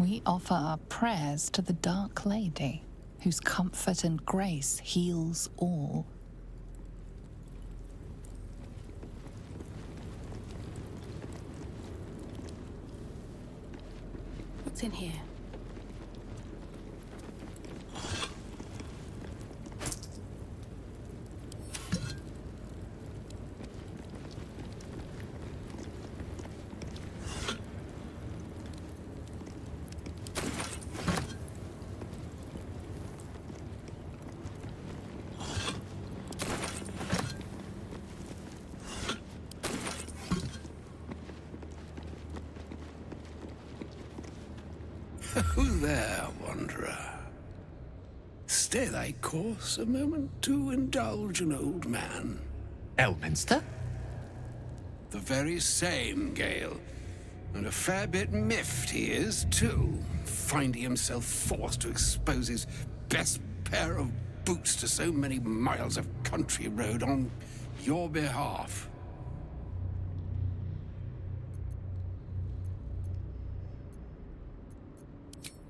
We offer our prayers to the Dark Lady, whose comfort and grace heals all. What's in here? Who there, wanderer? Stay thy course a moment to indulge an old man. Elminster? The very same, Gale. And a fair bit miffed he is, too, finding himself forced to expose his best pair of boots to so many miles of country road on your behalf.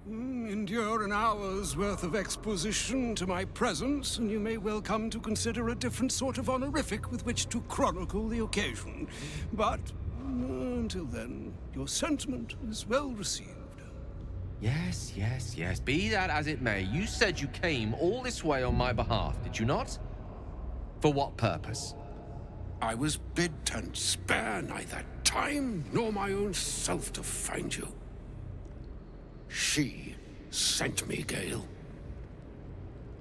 Endure an hour's worth of exposition to my presence, and you may well come to consider a different sort of honorific with which to chronicle the occasion. But until then, your sentiment is well received. Yes. Be that as it may, you said you came all this way on my behalf, did you not? For what purpose? I was bid to spare neither time nor my own self to find you. She sent me, Gale.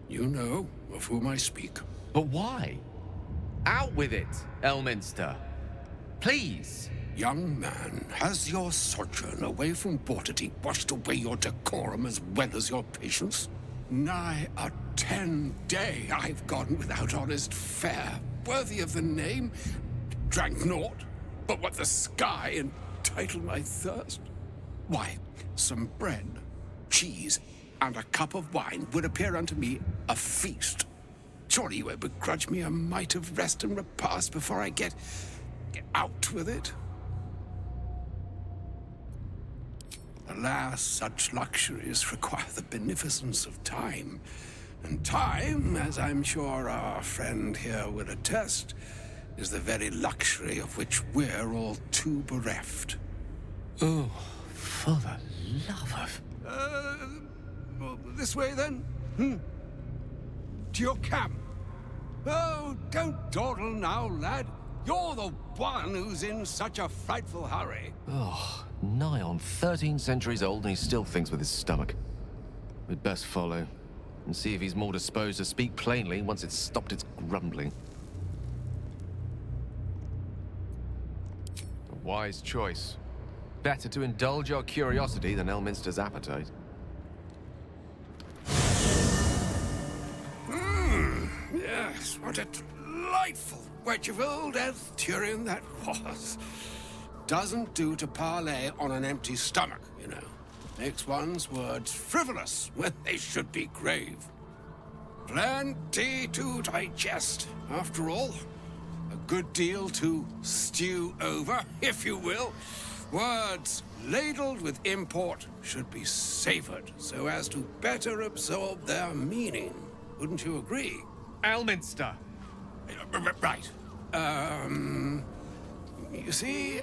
You know of whom I speak. But why? Out with it, Elminster. Please. Young man, has your sojourn away from Bortity washed away your decorum as well as your patience? Nigh a 10-day I've gone without honest fare, worthy of the name. Drank naught but what the sky entitled my thirst. Why, some bread, cheese, and a cup of wine would appear unto me a feast. Surely you won't begrudge me a mite of rest and repast before I get out with it? Alas, such luxuries require the beneficence of time. And time, as I'm sure our friend here will attest, is the very luxury of which we're all too bereft. Oh, for the love of... Well, this way then? To your camp. Oh, don't dawdle now, lad. You're the one who's in such a frightful hurry. Oh, nigh on 13 centuries old and he still thinks with his stomach. We'd best follow and see if he's more disposed to speak plainly once it's stopped its grumbling. A wise choice. Better to indulge your curiosity than Elminster's appetite. Yes, what a delightful wedge of old Arthurian that was. Doesn't do to parley on an empty stomach, you know. Makes one's words frivolous when they should be grave. Plenty to digest, after all. A good deal to stew over, if you will. Words ladled with import should be savored so as to better absorb their meaning. Wouldn't you agree? Elminster! Right. You see,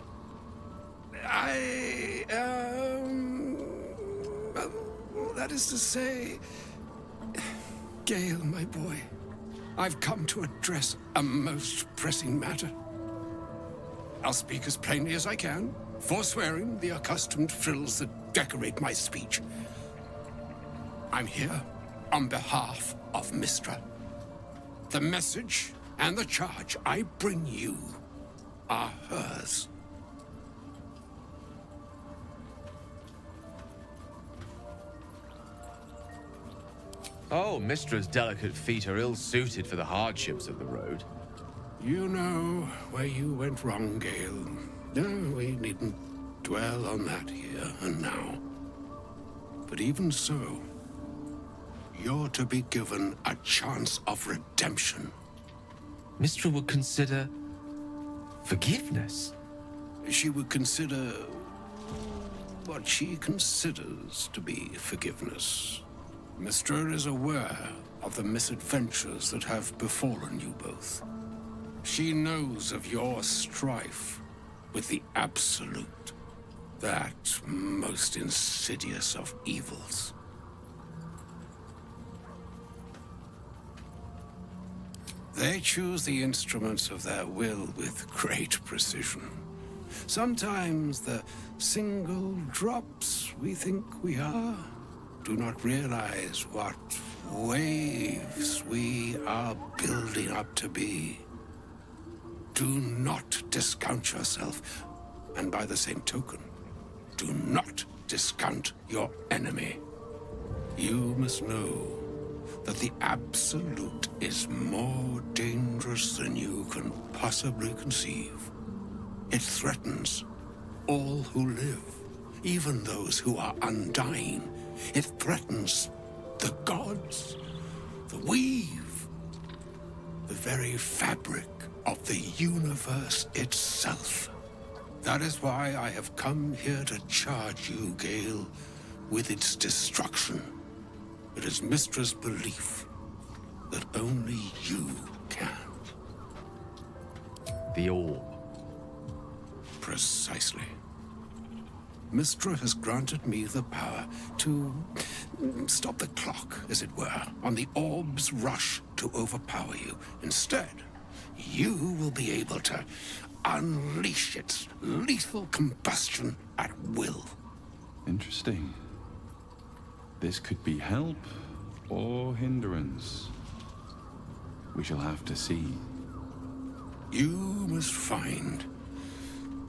well, that is to say, Gale, my boy, I've come to address a most pressing matter. I'll speak as plainly as I can, forswearing the accustomed frills that decorate my speech. I'm here on behalf of Mistra. The message and the charge I bring you are hers. Oh, Mistra's delicate feet are ill-suited for the hardships of the road. You know where you went wrong, Gale. No, we needn't dwell on that here and now. But even so, you're to be given a chance of redemption. Mistra would consider... forgiveness? She would consider... what she considers to be forgiveness. Mystra is aware of the misadventures that have befallen you both. She knows of your strife with the Absolute, that most insidious of evils. They choose the instruments of their will with great precision. Sometimes the single drops we think we are do not realize what waves we are building up to be. Do not discount yourself, and by the same token, do not discount your enemy. You must know that the Absolute is more dangerous than you can possibly conceive. It threatens all who live, even those who are undying. It threatens the gods, the weave, the very fabric of the universe itself. That is why I have come here to charge you, Gale, with its destruction. It is Mystra's belief that only you can. The orb. Precisely. Mystra has granted me the power to stop the clock, as it were, on the orb's rush to overpower you. Instead, you will be able to unleash its lethal combustion at will. Interesting. This could be help or hindrance. We shall have to see. You must find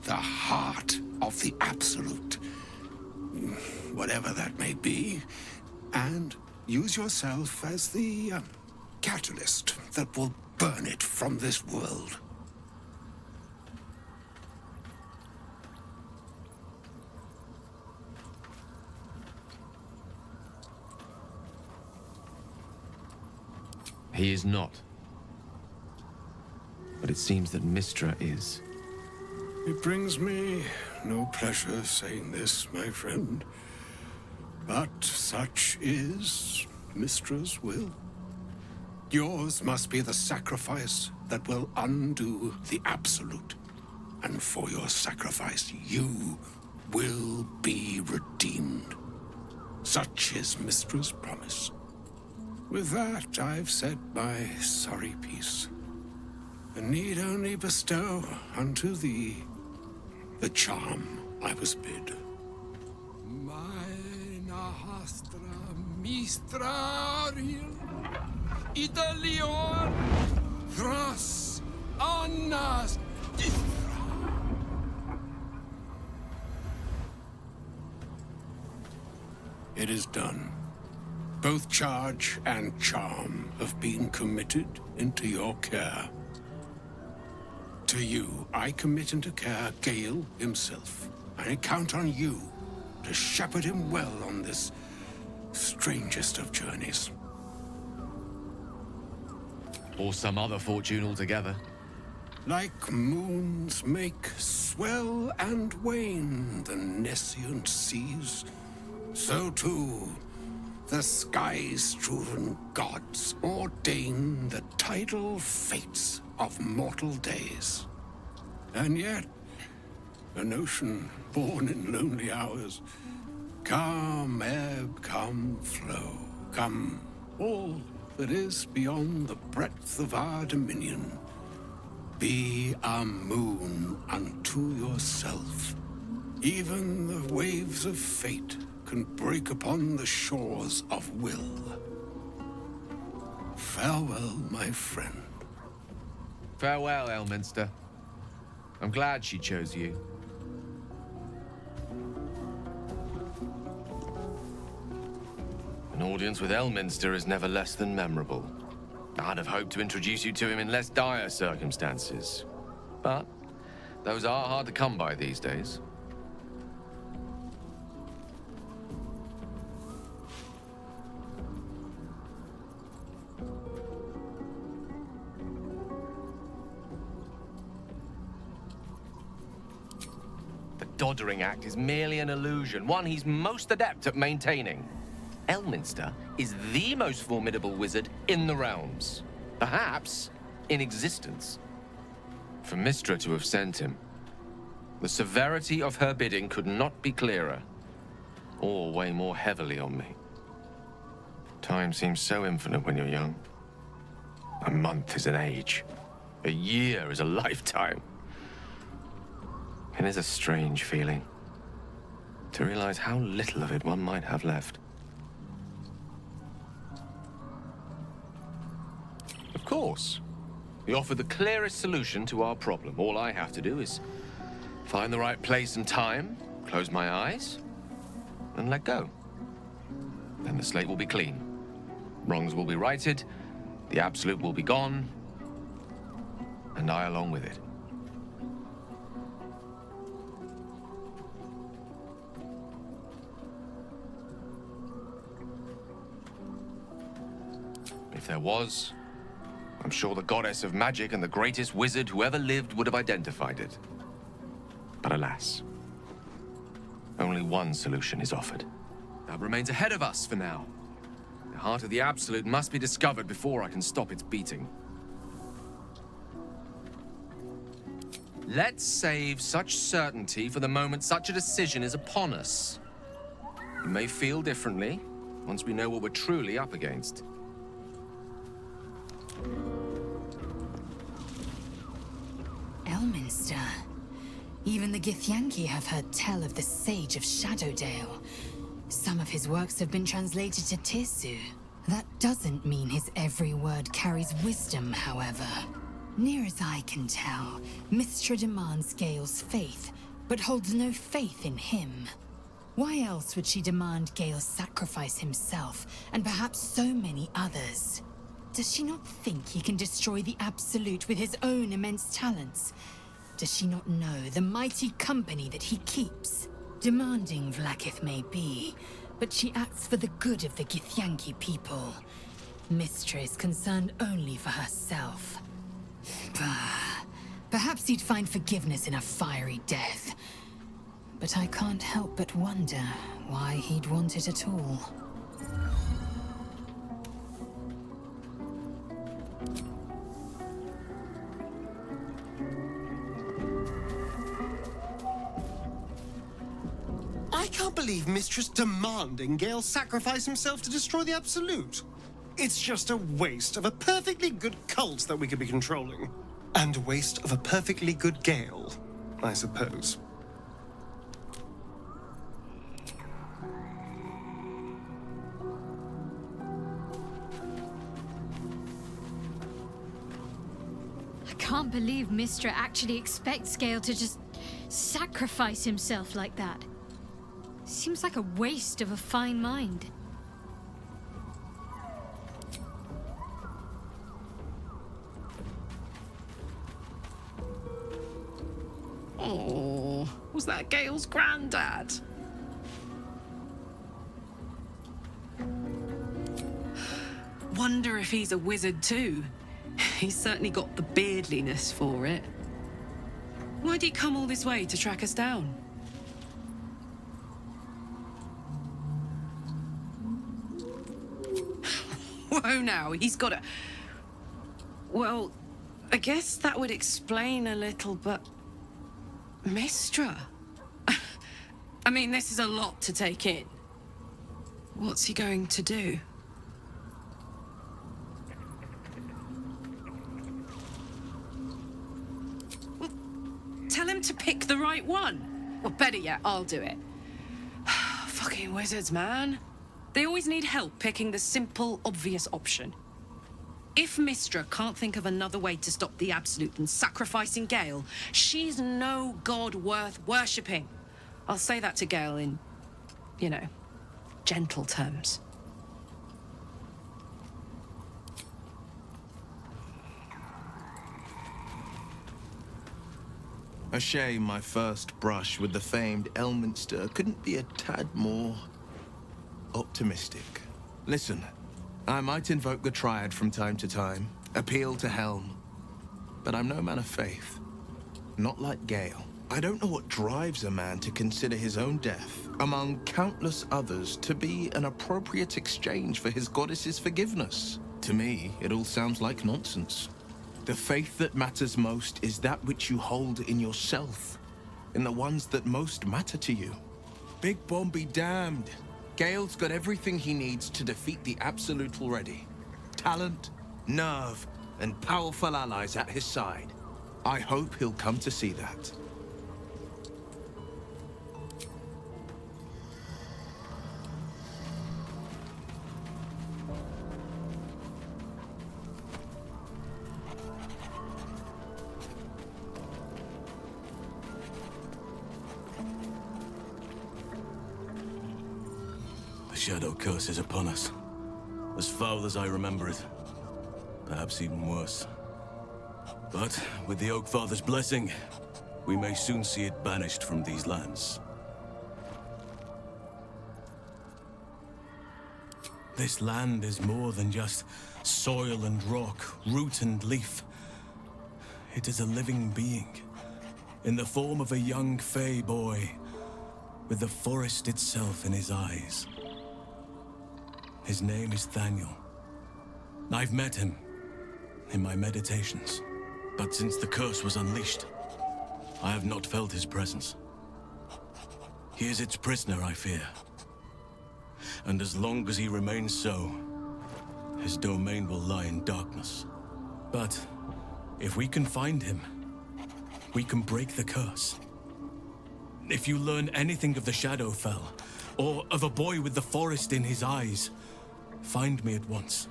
the heart of the Absolute, whatever that may be, and use yourself as the catalyst that will burn it from this world. He is not. But it seems that Mystra is. It brings me no pleasure saying this, my friend, but such is Mystra's will. Yours must be the sacrifice that will undo the Absolute, and for your sacrifice you will be redeemed. Such is Mystra's promise. With that, I've said my sorry piece, and need only bestow unto thee the charm I was bid. Mina hastra mistraril Italior thras annas dithra. It is done. Both charge and charm have been committed into your care. To you, I commit into care Gale himself. I count on you to shepherd him well on this strangest of journeys. Or some other fortune altogether. Like moons make swell and wane the nescient seas, so too the sky-strewn gods ordain the tidal fates of mortal days. And yet, an ocean born in lonely hours, come ebb, come flow, come all that is beyond the breadth of our dominion. Be a moon unto yourself. Even the waves of fate can break upon the shores of will. Farewell, my friend. Farewell, Elminster. I'm glad she chose you. An audience with Elminster is never less than memorable. I'd have hoped to introduce you to him in less dire circumstances. But those are hard to come by these days. The doddering act is merely an illusion, one he's most adept at maintaining. Elminster is the most formidable wizard in the realms. Perhaps in existence. For Mystra to have sent him, the severity of her bidding could not be clearer, or weigh more heavily on me. Time seems so infinite when you're young. A month is an age. A year is a lifetime. It is a strange feeling to realize how little of it one might have left. Of course, we offer the clearest solution to our problem. All I have to do is find the right place and time, close my eyes, and let go. Then the slate will be clean. Wrongs will be righted, the absolute will be gone, and I along with it. If there was, I'm sure the goddess of magic and the greatest wizard who ever lived would have identified it. But alas, only one solution is offered. That remains ahead of us for now. The heart of the Absolute must be discovered before I can stop its beating. Let's save such certainty for the moment such a decision is upon us. We may feel differently once we know what we're truly up against. Elminster. Even the Githyanki have heard tell of the Sage of Shadowdale. Some of his works have been translated to Tirsu. That doesn't mean his every word carries wisdom, however. Near as I can tell, Mystra demands Gale's faith, but holds no faith in him. Why else would she demand Gale sacrifice himself, and perhaps so many others? Does she not think he can destroy the Absolute with his own immense talents? Does she not know the mighty company that he keeps? Demanding Vlaakith may be, but she acts for the good of the Githyanki people. Mystra is concerned only for herself. Perhaps he'd find forgiveness in a fiery death. But I can't help but wonder why he'd want it at all. I can't believe Mistress demanding Gale sacrifice himself to destroy the Absolute. It's just a waste of a perfectly good cult that we could be controlling. And a waste of a perfectly good Gale, I suppose. I can't believe Mystra actually expects Gale to just sacrifice himself like that. Seems like a waste of a fine mind. Oh, was that Gale's granddad? Wonder if he's a wizard too. He's certainly got the beardliness for it. Why'd he come all this way to track us down? Whoa now, he's got a... Well, I guess that would explain a little, but... Mystra? I mean, this is a lot to take in. What's he going to do? Well, tell him to pick the right one. Or better yet, I'll do it. Fucking wizards, man. They always need help picking the simple, obvious option. If Mystra can't think of another way to stop the Absolute than sacrificing Gale, she's no god worth worshipping. I'll say that to Gale in, you know, gentle terms. A shame my first brush with the famed Elminster couldn't be a tad more optimistic. Listen, I might invoke the Triad from time to time, appeal to Helm, but I'm no man of faith. Not like Gale. I don't know what drives a man to consider his own death, among countless others, to be an appropriate exchange for his goddess's forgiveness. To me, it all sounds like nonsense. The faith that matters most is that which you hold in yourself, in the ones that most matter to you. Big Bomb be damned. Gale's got everything he needs to defeat the Absolute already. Talent, nerve, and powerful allies at his side. I hope he'll come to see that. The Shadow Curse is upon us. As foul as I remember it. Perhaps even worse. But with the Oak Father's blessing, we may soon see it banished from these lands. This land is more than just soil and rock, root and leaf. It is a living being, in the form of a young Fey boy, with the forest itself in his eyes. His name is Thaniel. I've met him in my meditations, but since the curse was unleashed, I have not felt his presence. He is its prisoner, I fear. And as long as he remains so, his domain will lie in darkness. But if we can find him, we can break the curse. If you learn anything of the Shadowfell, or of a boy with the forest in his eyes, find me at once.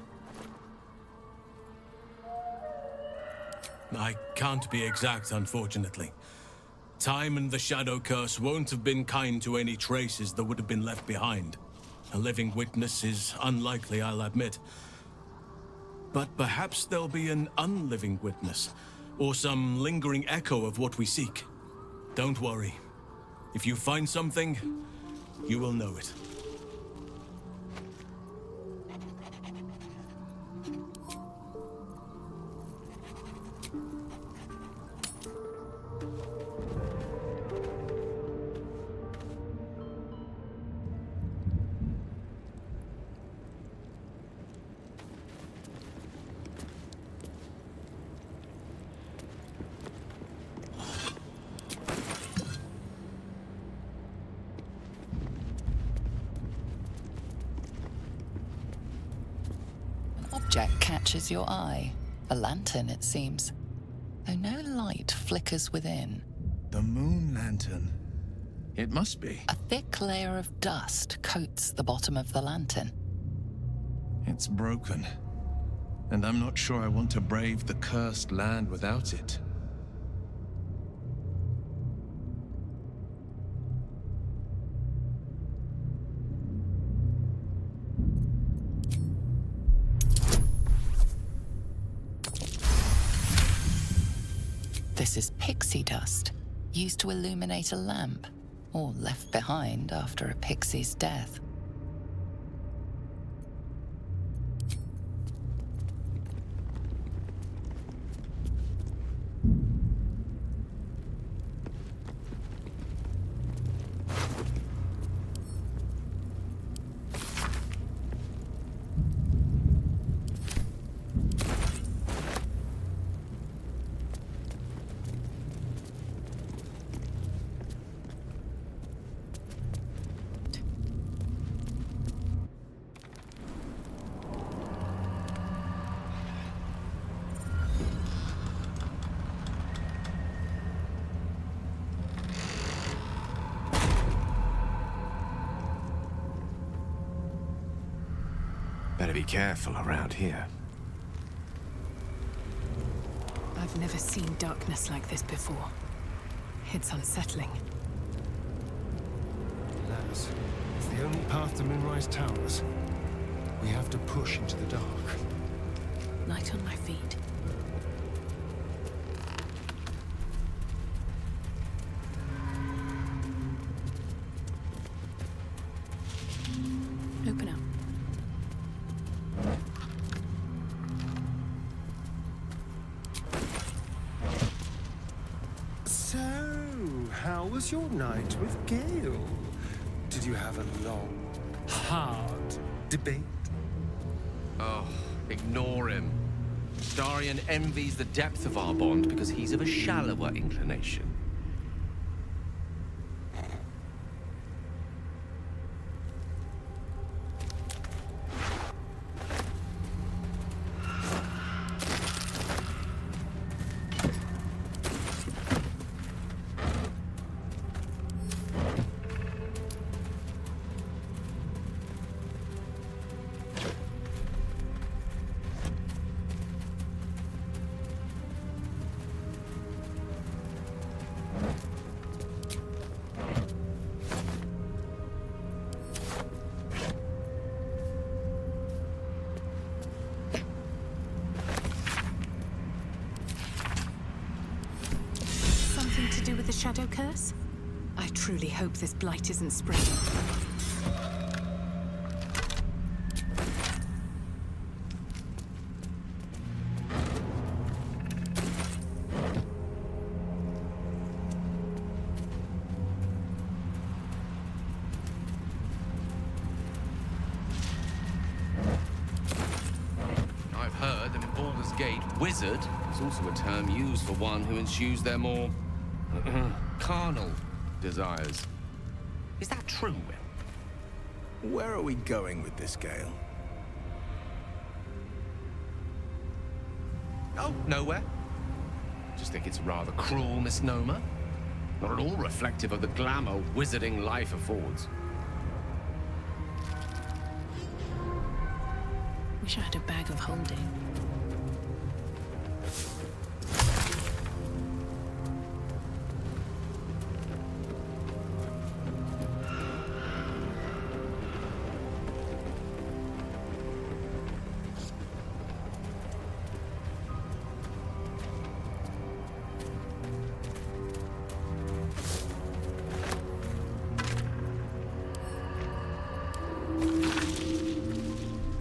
I can't be exact, unfortunately. Time and the Shadow Curse won't have been kind to any traces that would have been left behind. A living witness is unlikely, I'll admit. But perhaps there'll be an unliving witness, or some lingering echo of what we seek. Don't worry. If you find something, you will know it. Object catches your eye. A lantern, it seems, though no light flickers within. The moon lantern. It must be. A thick layer of dust coats the bottom of the lantern. It's broken. And I'm not sure I want to brave the cursed land without it. This is pixie dust, used to illuminate a lamp, or left behind after a pixie's death. Better be careful around here. I've never seen darkness like this before. It's unsettling. Lads, it's the only path to Moonrise Towers. We have to push into the dark. Light on my feet. Open up. So, how was your night with Gale? Did you have a long, hard debate? Oh, ignore him. Darian envies the depth of our bond because he's of a shallower inclination. Something to do with the shadow curse? I truly hope this blight isn't spreading. I've heard that in Baldur's Gate, wizard is also a term used for one who ensues their more carnal desires. Is that true, Will? Where are we going with this, Gale? Oh, nowhere. Just think it's a rather cruel misnomer. Not at all reflective of the glamour wizarding life affords. Wish I had a bag of holding.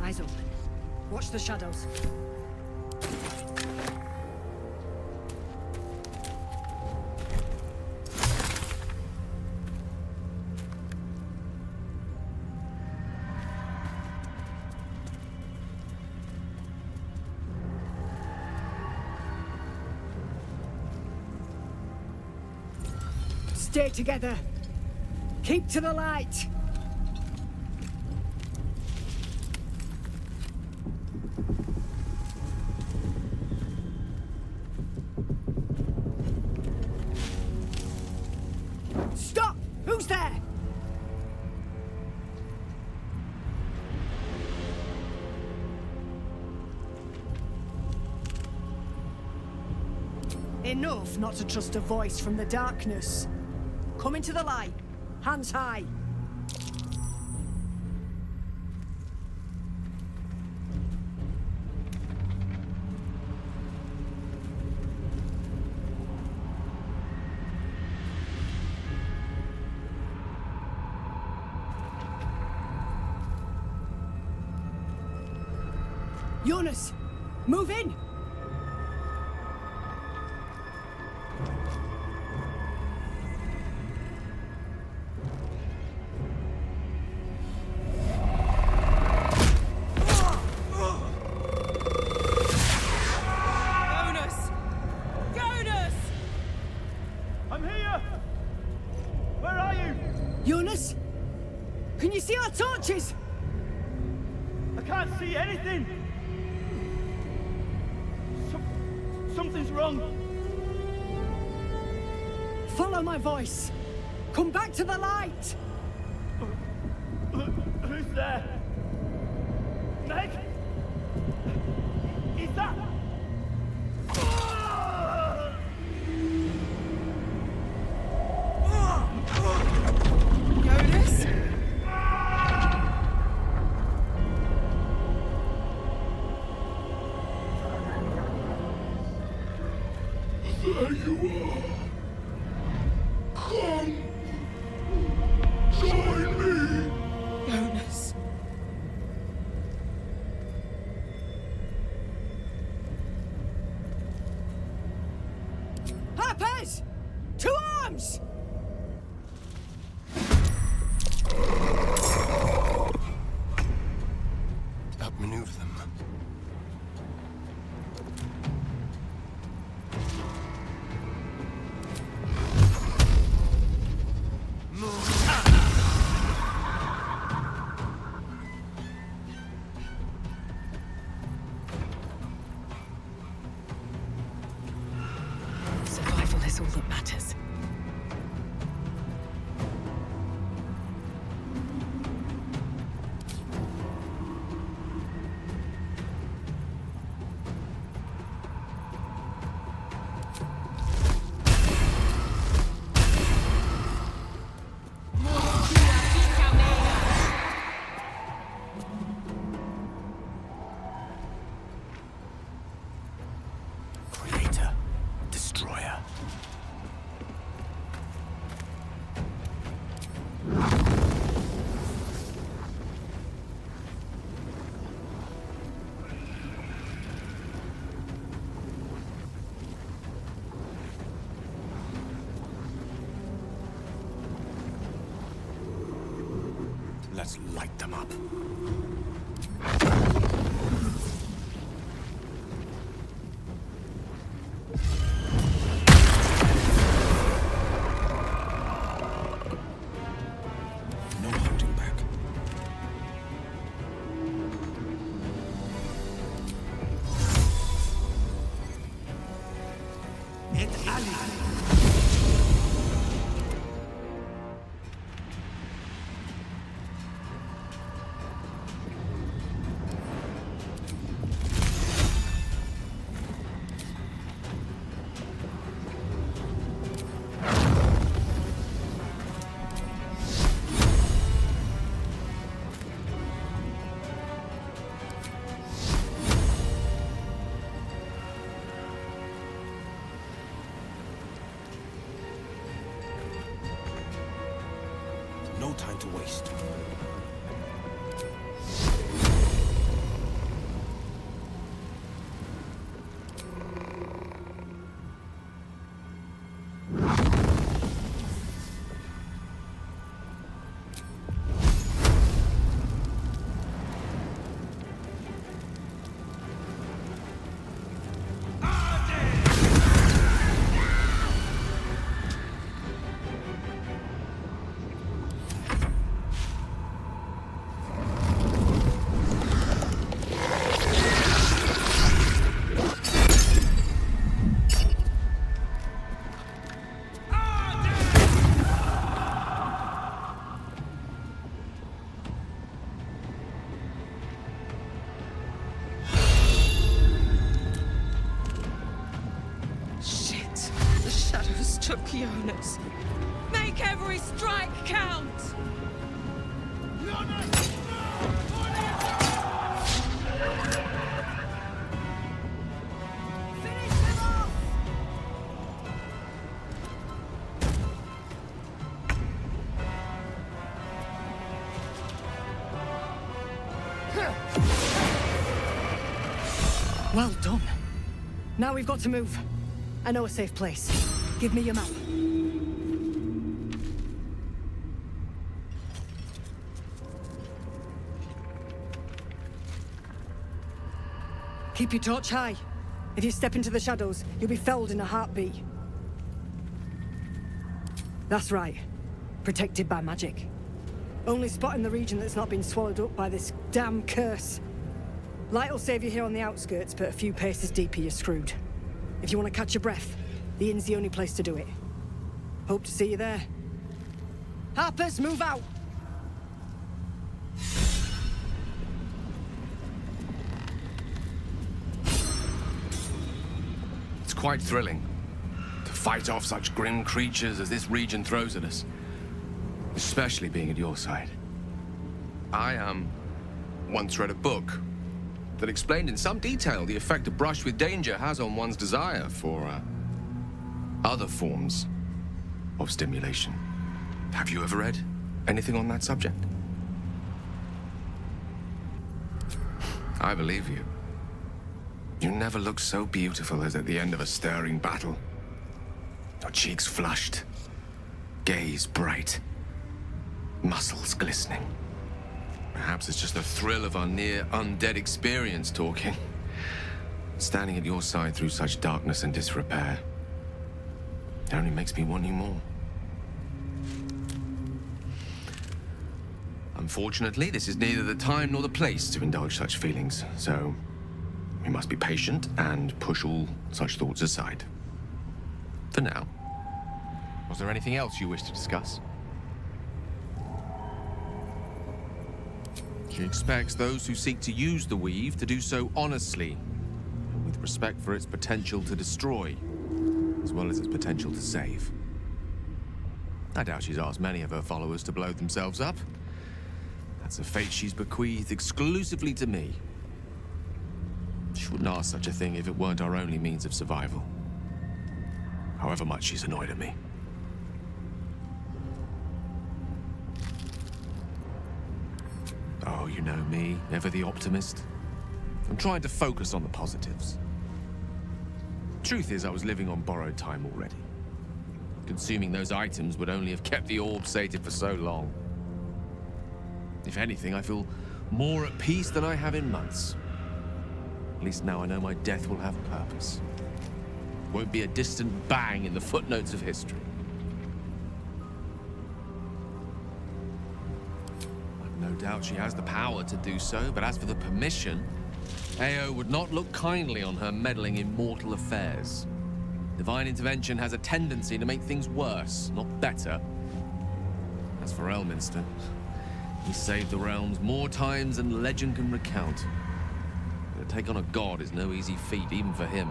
Eyes open. Watch the shadows. Stay together. Keep to the light. Stop! Who's there? Enough not to trust a voice from the darkness. Come into the light. Hands high. Jonas, move in! Jonas! Jonas! I'm here! Where are you? Jonas? Can you see our torches? I can't see anything! Something's wrong. Follow my voice. Come back to the light. Who's there? Meg? Is that... Jonas? There you are. Come. Join me. Jonas. Harpers! To arms! Let's light them up. No holding back. No time to waste. Shit! The shadows took Jonas. Make every strike count! Finish him off! Well done. Now we've got to move. I know a safe place. Give me your map. Keep your torch high. If you step into the shadows, you'll be felled in a heartbeat. That's right. Protected by magic. Only spot in the region that's not been swallowed up by this damn curse. Light will save you here on the outskirts, but a few paces deeper you're screwed. If you want to catch your breath, the inn's the only place to do it. Hope to see you there. Harpers, move out! It's quite thrilling to fight off such grim creatures as this region throws at us. Especially being at your side. I once read a book that explained in some detail the effect a brush with danger has on one's desire for other forms of stimulation. Have you ever read anything on that subject? I believe you. You never look so beautiful as at the end of a stirring battle. Your cheeks flushed, gaze bright, muscles glistening. Perhaps it's just the thrill of our near-undead experience talking. Standing at your side through such darkness and disrepair. It only makes me want you more. Unfortunately, this is neither the time nor the place to indulge such feelings, so we must be patient and push all such thoughts aside. For now. Was there anything else you wish to discuss? She expects those who seek to use the weave to do so honestly, and with respect for its potential to destroy, as well as its potential to save. I doubt she's asked many of her followers to blow themselves up. That's a fate she's bequeathed exclusively to me. She wouldn't ask such a thing if it weren't our only means of survival. However much she's annoyed at me. Oh, you know me, ever the optimist. I'm trying to focus on the positives. Truth is, I was living on borrowed time already. Consuming those items would only have kept the orb sated for so long. If anything, I feel more at peace than I have in months. At least now I know my death will have purpose. Won't be a distant bang in the footnotes of history. I've no doubt she has the power to do so, but as for the permission, Ao would not look kindly on her meddling in mortal affairs. Divine intervention has a tendency to make things worse, not better. As for Elminster, he saved the realms more times than legend can recount. To take on a god is no easy feat, even for him.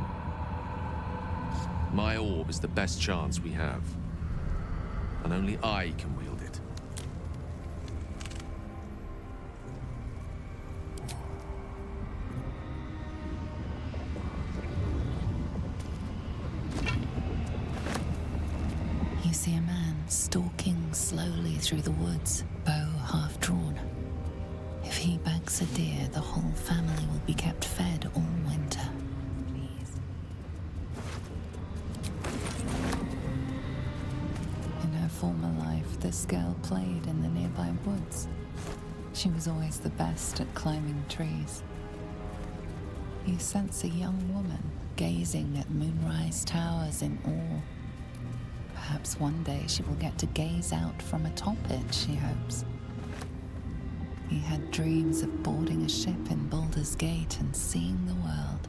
My orb is the best chance we have. And only I can wield it. You see a man stalking slowly through the woods, bow half drawn. If he bags a deer, the whole family will be kept fed all winter. In her former life, this girl played in the nearby woods. She was always the best at climbing trees. You sense a young woman gazing at moonrise towers in awe. Perhaps one day she will get to gaze out from atop it, she hopes. He had dreams of boarding a ship in Baldur's Gate and seeing the world.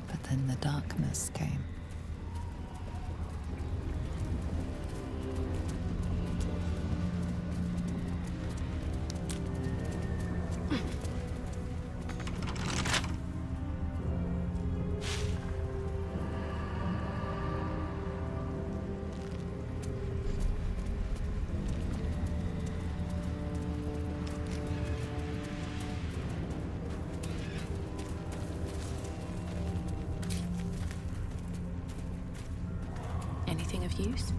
But then the darkness came. Anything of use?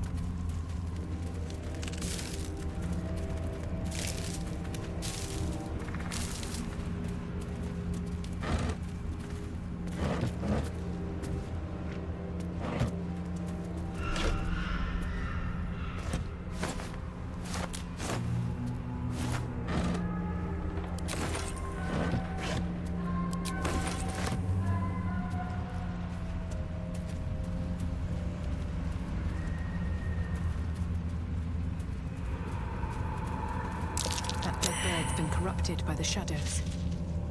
Been corrupted by the shadows.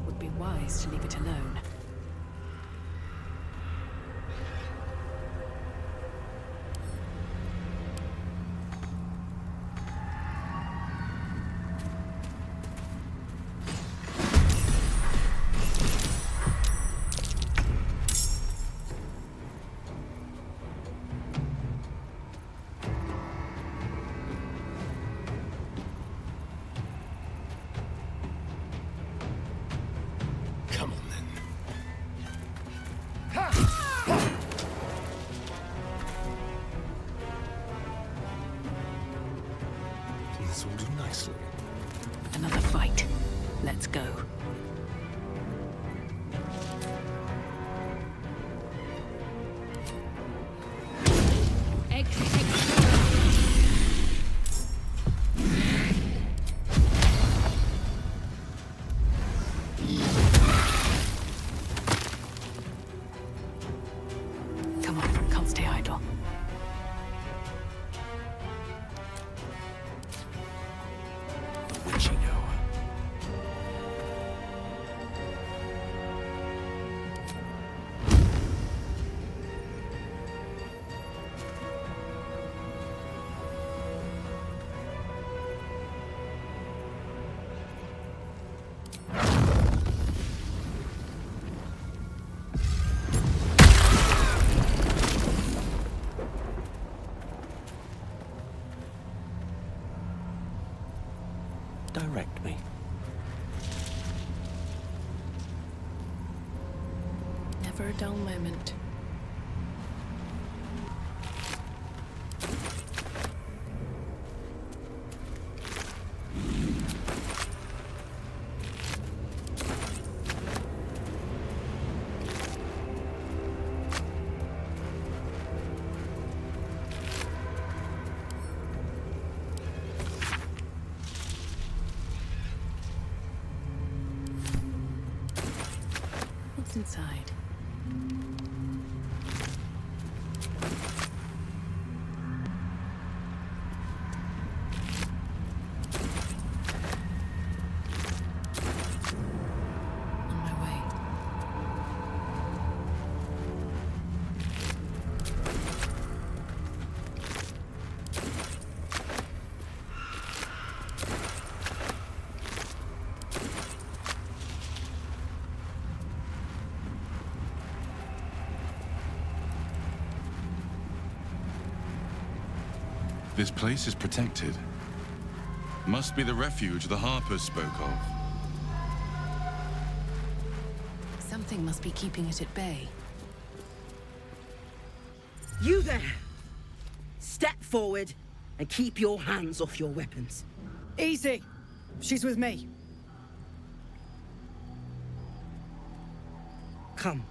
Would be wise to leave it alone. This will do nicely. Another fight. Let's go. Come on, can't stay idle. Witching hour. Direct me. Never a dull moment. inside. On my way. This place is protected. Must be the refuge the Harpers spoke of. Something must be keeping it at bay. You there! Step forward and keep your hands off your weapons. Easy. She's with me. Come.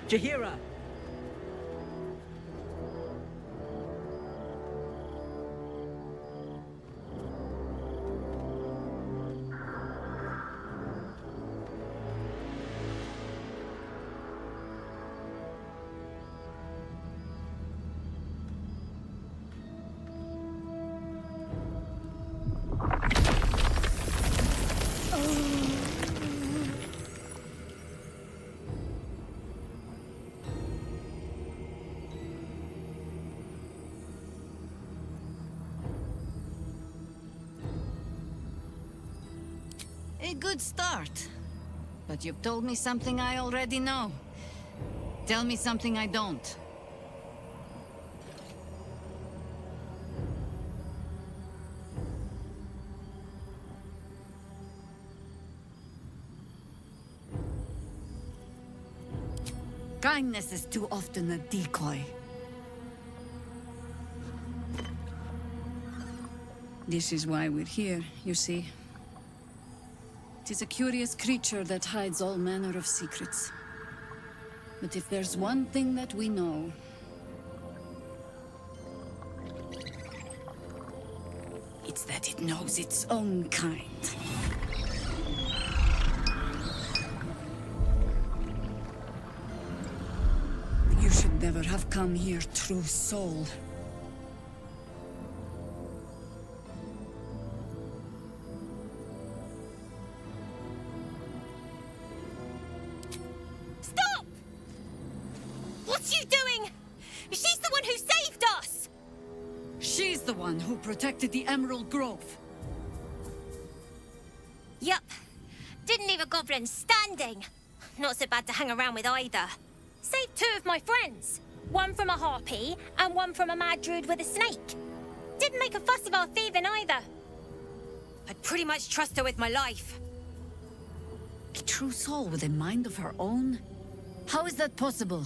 Jahira! A good start. But you've told me something I already know. Tell me something I don't. Kindness is too often a decoy. This is why we're here, you see. It is a curious creature that hides all manner of secrets. But if there's one thing that we know... it's that it knows its own kind. You should never have come here, true soul. Stop! What's you doing? She's the one who saved us! She's the one who protected the Emerald Grove. Yup. Didn't leave a goblin standing. Not so bad to hang around with either. Saved two of my friends. One from a harpy, and one from a mad druid with a snake. Didn't make a fuss of our thieving either. I'd pretty much trust her with my life. A true soul with a mind of her own? How is that possible?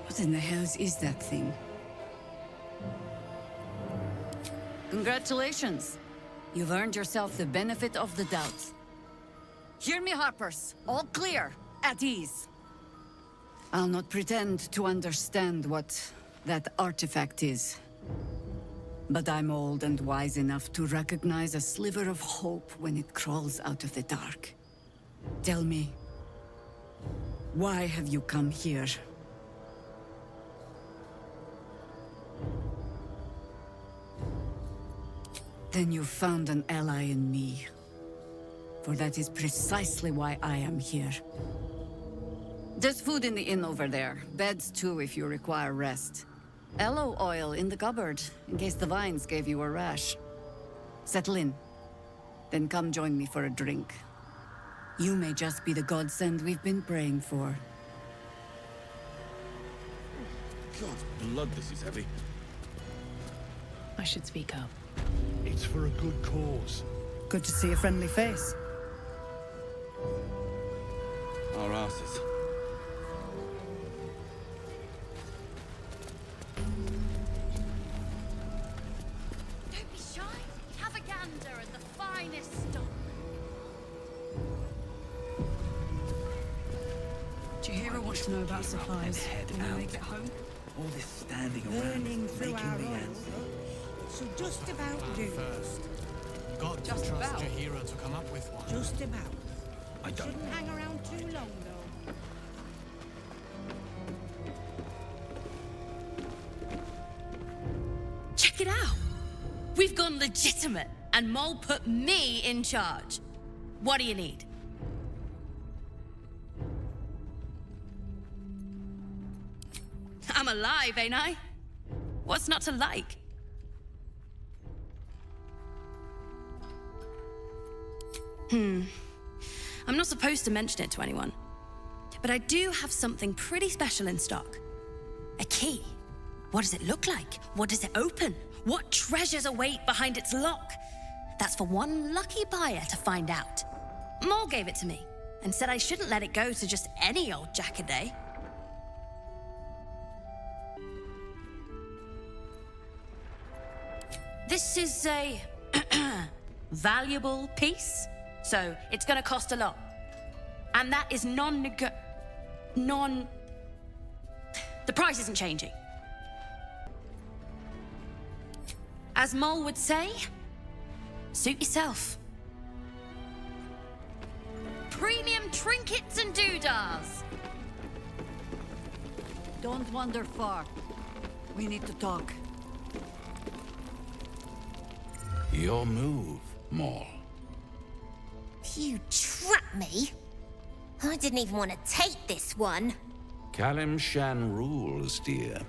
What in the hells is that thing? Congratulations. You've earned yourself the benefit of the doubt. Hear me, Harpers. All clear. At ease. I'll not pretend to understand what that artifact is. But I'm old and wise enough to recognize a sliver of hope when it crawls out of the dark. Tell me, why have you come here? Then you found an ally in me. For that is precisely why I am here. There's food in the inn over there. Beds too if you require rest. Aloe oil in the cupboard, in case the vines gave you a rash. Settle in. Then come join me for a drink. You may just be the godsend we've been praying for. God's blood, this is heavy. I should speak up. It's for a good cause. Good to see a friendly face. Our asses. Don't be shy. Have a gander at the finest stock. Chihiro wants to know about supplies. When they get home. All this standing Burning around through making our me oil. antsy. So just about do. First. Got to Just trust about. Chihiro to come up with one. Just about. I don't. Shouldn't hang around too long, though. Check it out. We've gone legitimate, and Mole put me in charge. What do you need? I'm alive, ain't I? What's not to like? I'm not supposed to mention it to anyone, but I do have something pretty special in stock. A key. What does it look like? What does it open? What treasures await behind its lock? That's for one lucky buyer to find out. Mole gave it to me and said I shouldn't let it go to just any old jackaday. This is a valuable piece, so it's gonna cost a lot. And that is the price isn't changing. As Mole would say, suit yourself. Premium trinkets and doodahs. Don't wander far. We need to talk. Your move, Maul. You trapped me? I didn't even want to take this one. Kalimshan rules, dear.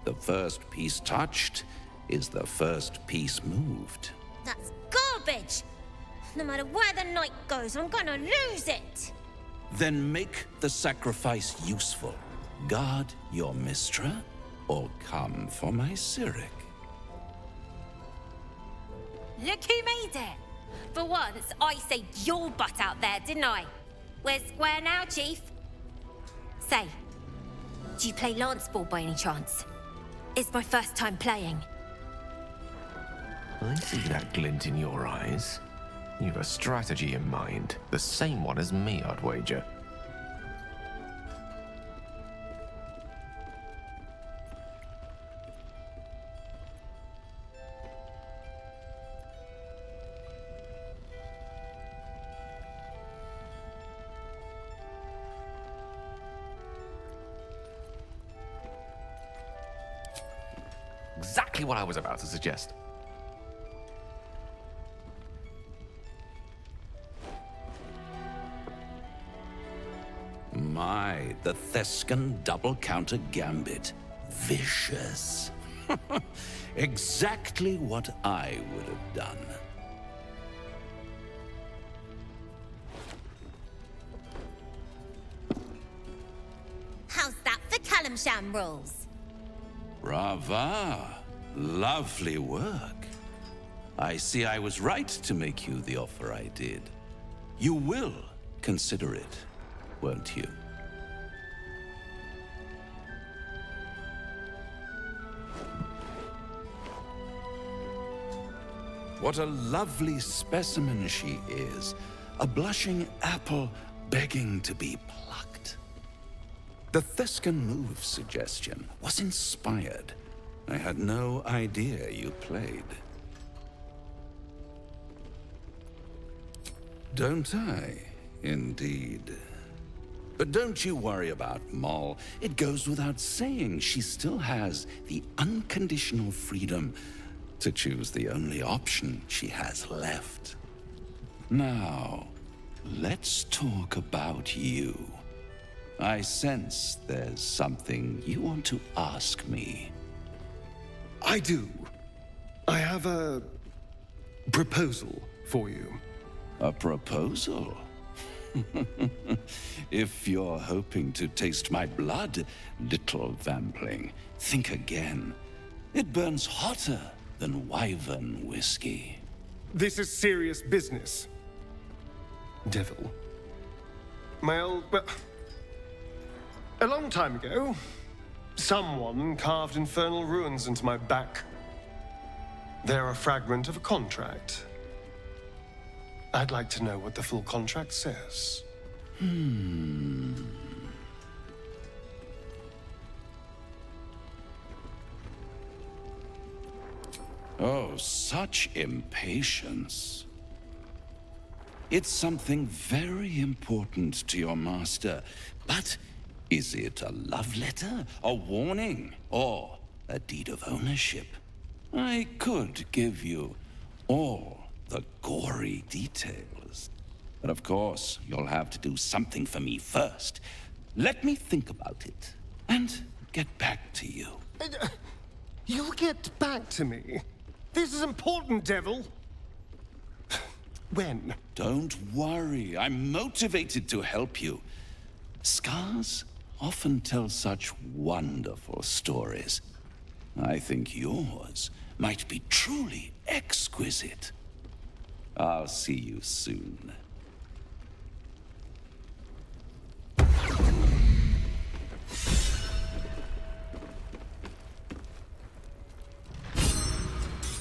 The first piece touched is the first piece moved. That's garbage! No matter where the night goes, I'm gonna lose it! Then make the sacrifice useful. Guard your Mistra, or come for my Cyric. Look who made it! For once, I saved your butt out there, didn't I? We're square now, Chief. Say, do you play lance ball by any chance? It's my first time playing. I see that glint in your eyes. You've a strategy in mind. The same one as me, I'd wager. Exactly what I was about to suggest. My, the Thescan double counter gambit. Vicious. Exactly what I would have done. How's that for Kalimshan rules? Brava. Lovely work. I see I was right to make you the offer I did. You will consider it, won't you? What a lovely specimen she is. A blushing apple begging to be plucked. The Thescan move suggestion was inspired. I had no idea you played. Don't I? Indeed. But don't you worry about Moll. It goes without saying she still has the unconditional freedom to choose the only option she has left. Now, let's talk about you. I sense there's something you want to ask me. I do. I have a proposal for you. A proposal? If you're hoping to taste my blood, little vampling, think again. It burns hotter than wyvern whiskey. This is serious business. Devil. Well, a long time ago, someone carved infernal runes into my back. They're a fragment of a contract. I'd like to know what the full contract says. Oh, such impatience. It's something very important to your master, but is it a love letter, a warning, or a deed of ownership? I could give you all the gory details, but of course, you'll have to do something for me first. Let me think about it, and get back to you. You'll get back to me? This is important, Devil. When? Don't worry, I'm motivated to help you. Scars often tell such wonderful stories. I think yours might be truly exquisite. I'll see you soon.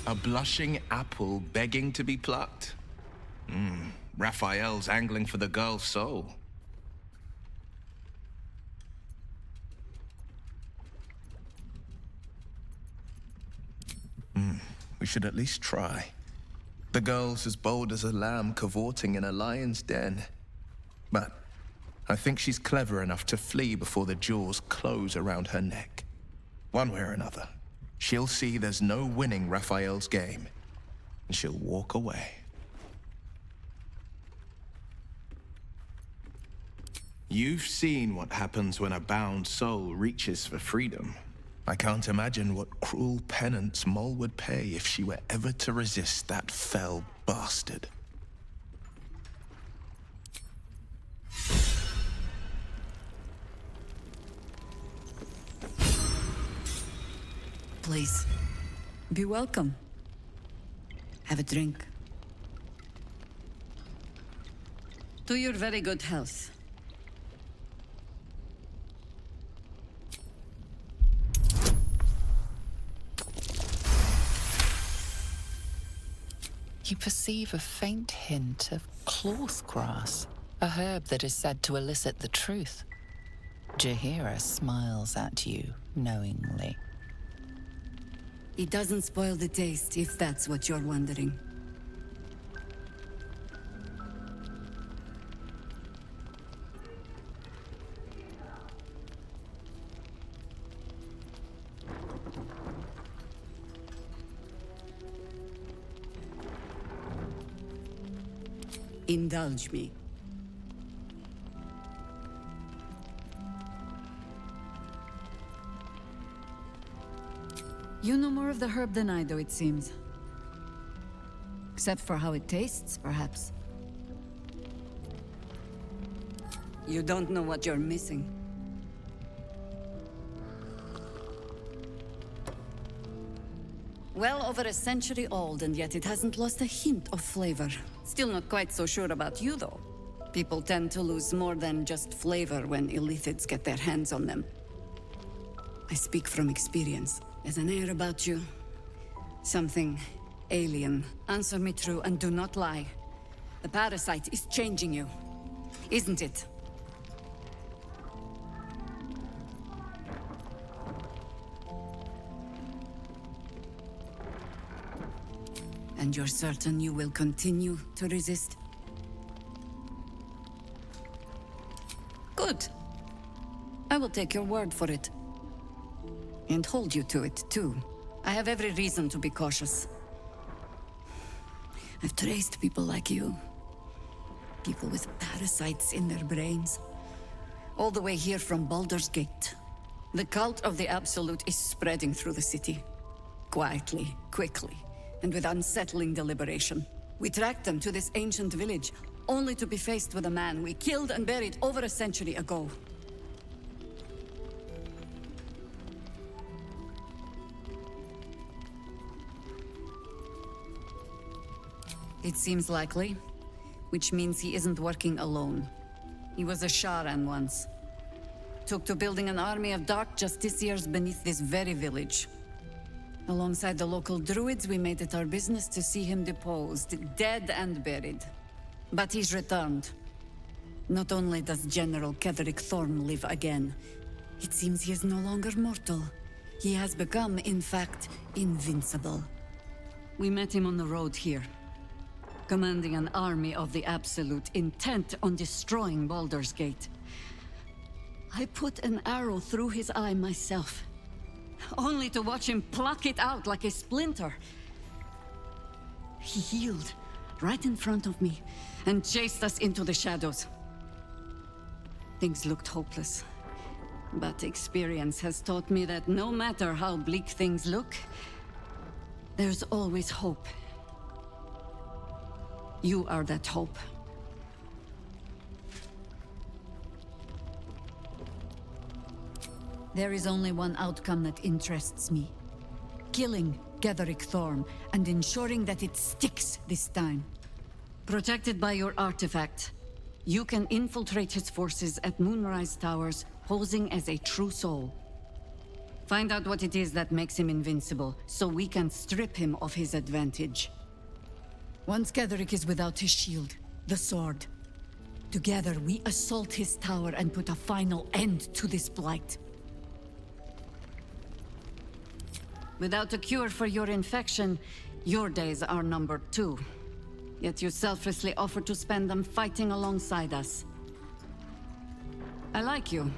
A blushing apple begging to be plucked? Raphael's angling for the girl's soul. We should at least try. The girl's as bold as a lamb cavorting in a lion's den. But I think she's clever enough to flee before the jaws close around her neck. One way or another, she'll see there's no winning Raphael's game, and she'll walk away. You've seen what happens when a bound soul reaches for freedom. I can't imagine what cruel penance Moll would pay if she were ever to resist that fell bastard. Please, be welcome. Have a drink. To your very good health. You perceive a faint hint of cloth grass, a herb that is said to elicit the truth. Jaheira smiles at you knowingly. It doesn't spoil the taste, if that's what you're wondering. Indulge me. You know more of the herb than I do, it seems. Except for how it tastes, perhaps. You don't know what you're missing. Well over a century old, and yet it hasn't lost a hint of flavor. Still not quite so sure about you, though. People tend to lose more than just flavor when illithids get their hands on them. I speak from experience. There's an air about you. Something alien. Answer me true and do not lie. The parasite is changing you, isn't it? And you're certain you will continue to resist? Good. I will take your word for it. And hold you to it, too. I have every reason to be cautious. I've traced people like you. People with parasites in their brains. All the way here from Baldur's Gate. The cult of the Absolute is spreading through the city. Quietly, quickly, and with unsettling deliberation. We tracked them to this ancient village, only to be faced with a man we killed and buried over a century ago. It seems likely, which means he isn't working alone. He was a Sharan once. Took to building an army of dark justiciars beneath this very village. Alongside the local druids, we made it our business to see him deposed, dead and buried. But he's returned. Not only does General Ketheric Thorm live again, it seems he is no longer mortal. He has become, in fact, invincible. We met him on the road here, commanding an army of the Absolute, intent on destroying Baldur's Gate. I put an arrow through his eye myself, only to watch him pluck it out like a splinter. He healed right in front of me and chased us into the shadows. Things looked hopeless, but experience has taught me that no matter how bleak things look, there's always hope. You are that hope. There is only one outcome that interests me. Killing Ketheric Thorm and ensuring that it sticks this time. Protected by your artifact, you can infiltrate his forces at Moonrise Towers, posing as a true soul. Find out what it is that makes him invincible, so we can strip him of his advantage. Once Ketheric is without his shield, the sword, together we assault his tower and put a final end to this blight. Without a cure for your infection, your days are numbered too. Yet you selflessly offer to spend them fighting alongside us. I like you.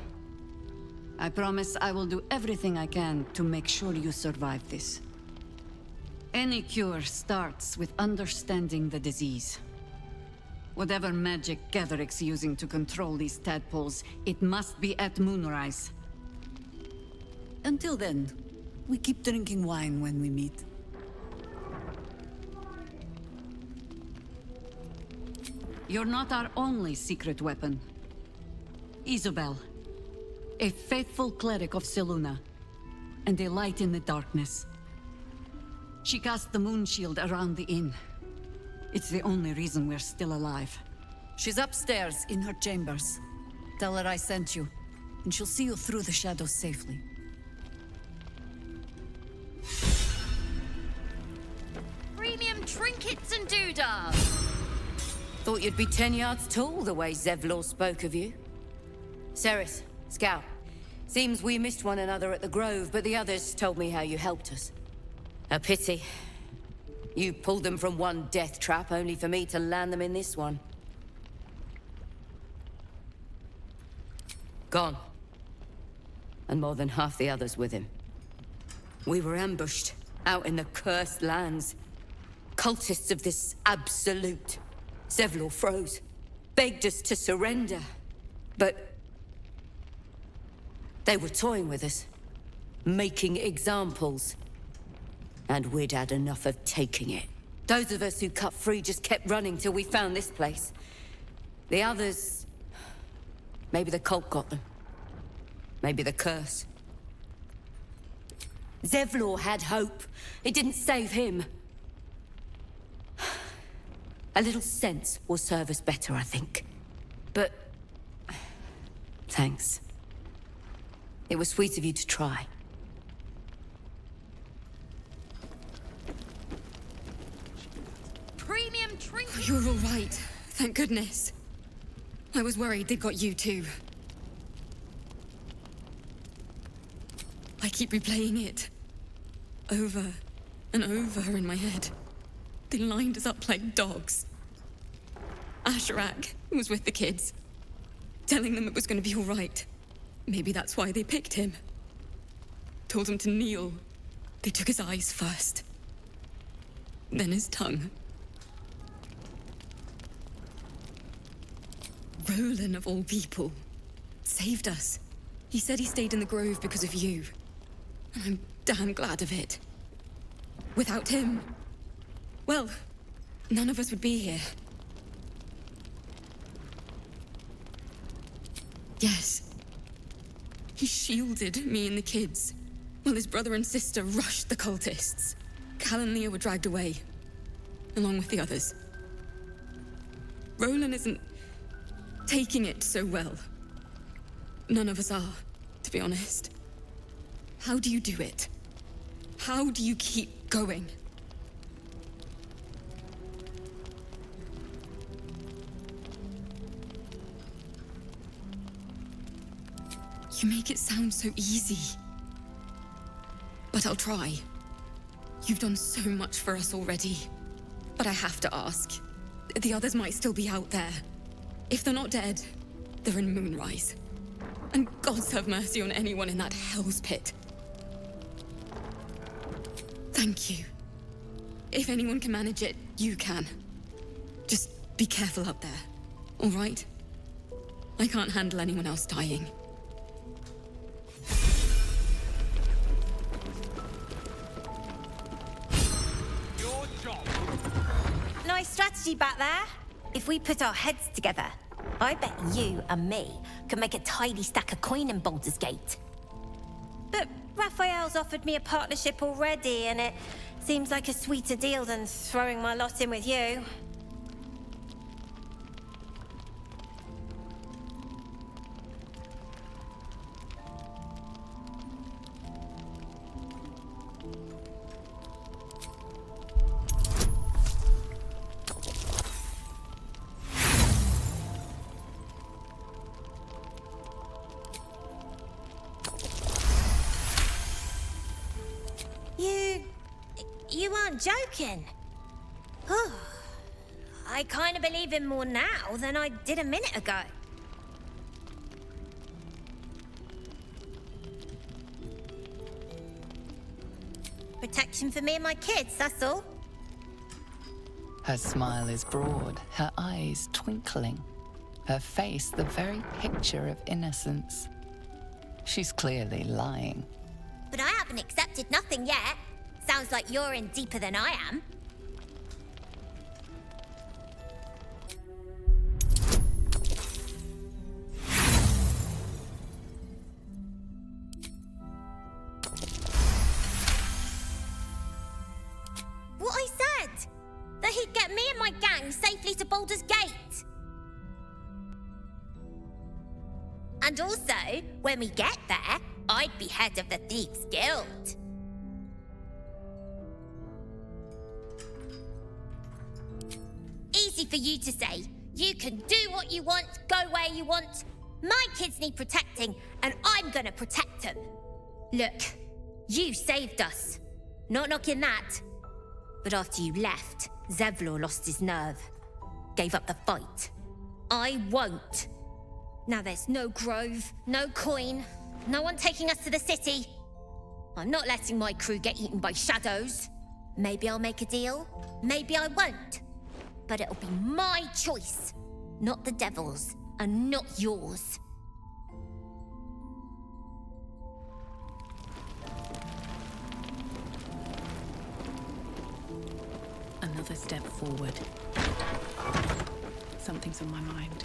I promise I will do everything I can to make sure you survive this. Any cure starts with understanding the disease. Whatever magic Ketheric's using to control these tadpoles, it must be at Moonrise. Until then, we keep drinking wine when we meet. You're not our only secret weapon. Isobel, a faithful cleric of Selûne, and a light in the darkness. She cast the moon shield around the inn. It's the only reason we're still alive. She's upstairs in her chambers. Tell her I sent you, and she'll see you through the shadows safely. Premium trinkets and doodads. Thought you'd be 10 yards tall the way Zevlor spoke of you. Ceres, Scout. Seems we missed one another at the Grove, but the others told me how you helped us. A pity. You pulled them from one death trap, only for me to land them in this one. Gone. And more than half the others with him. We were ambushed, out in the cursed lands. Cultists of this Absolute. Zevlor froze, begged us to surrender. But they were toying with us, making examples. And we'd had enough of taking it. Those of us who cut free just kept running till we found this place. The others... maybe the cult got them. Maybe the curse. Zevlor had hope. It didn't save him. A little sense will serve us better, I think. But... thanks. It was sweet of you to try. Premium trinket. You're all right. Thank goodness. I was worried they'd got you too. I keep replaying it. Over and over in my head. They lined us up like dogs. Asherak was with the kids, telling them it was going to be all right. Maybe that's why they picked him. Told him to kneel. They took his eyes first. Then his tongue. Roland, of all people, saved us. He said he stayed in the Grove because of you. And I'm damn glad of it. Without him, well, none of us would be here. Yes. He shielded me and the kids, while his brother and sister rushed the cultists. Cal and Leah were dragged away, along with the others. Roland isn't taking it so well. None of us are, to be honest. How do you do it? How do you keep going? You make it sound so easy. But I'll try. You've done so much for us already. But I have to ask. The others might still be out there. If they're not dead, they're in Moonrise. And gods have mercy on anyone in that hell's pit. Thank you. If anyone can manage it, you can. Just be careful up there, all right? I can't handle anyone else dying. Nice strategy back there. If we put our heads together, I bet you and me could make a tidy stack of coin in Baldur's Gate. But Raphael's offered me a partnership already, and it seems like a sweeter deal than throwing my lot in with you. You aren't joking. I kind of believe him more now than I did a minute ago. Protection for me and my kids, that's all. Her smile is broad, her eyes twinkling, her face the very picture of innocence. She's clearly lying. But I haven't accepted nothing yet. Sounds like you're in deeper than I am. What I said! That he'd get me and my gang safely to Baldur's Gate. And also, when we get there, I'd be head of the Thieves' Guild. Easy for you to say. You can do what you want, go where you want. My kids need protecting, and I'm gonna protect them. Look, you saved us. Not knocking that. But after you left, Zevlor lost his nerve. Gave up the fight. I won't. Now there's no grove, no coin, no one taking us to the city. I'm not letting my crew get eaten by shadows. Maybe I'll make a deal, maybe I won't. But it'll be my choice, not the devil's, and not yours. Another step forward. Something's on my mind.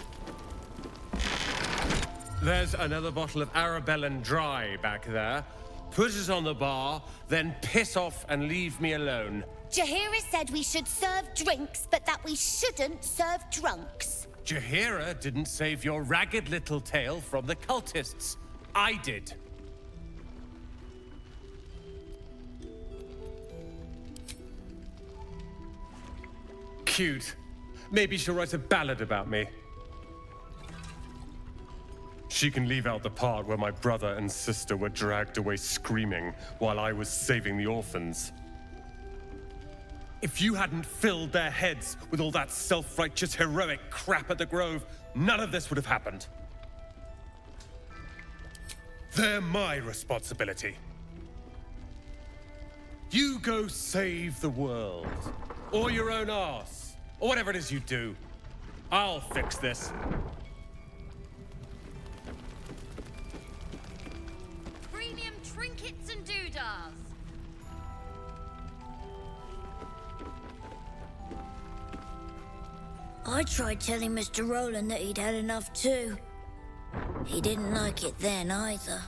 There's another bottle of Arabellan Dry back there. Put it on the bar, then piss off and leave me alone. Jaheira said we should serve drinks, but that we shouldn't serve drunks. Jaheira didn't save your ragged little tail from the cultists. I did. Cute. Maybe she'll write a ballad about me. She can leave out the part where my brother and sister were dragged away screaming while I was saving the orphans. If you hadn't filled their heads with all that self-righteous, heroic crap at the Grove, none of this would have happened. They're my responsibility. You go save the world, or your own arse, or whatever it is you do. I'll fix this. Premium trinkets and doodahs. I tried telling Mr. Roland that he'd had enough too. He didn't like it then either.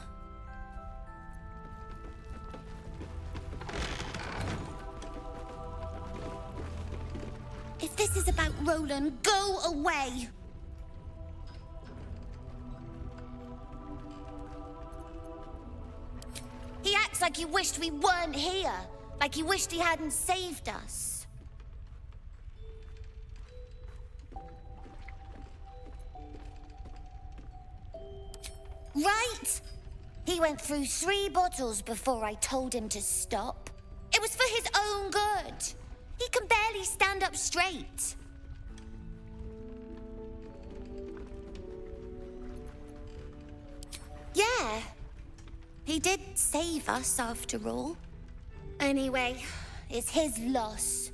If this is about Roland, go away! He acts like he wished we weren't here. Like he wished he hadn't saved us. Right? He went through 3 bottles before I told him to stop. It was for his own good. He can barely stand up straight. Yeah. He did save us, after all. Anyway, it's his loss.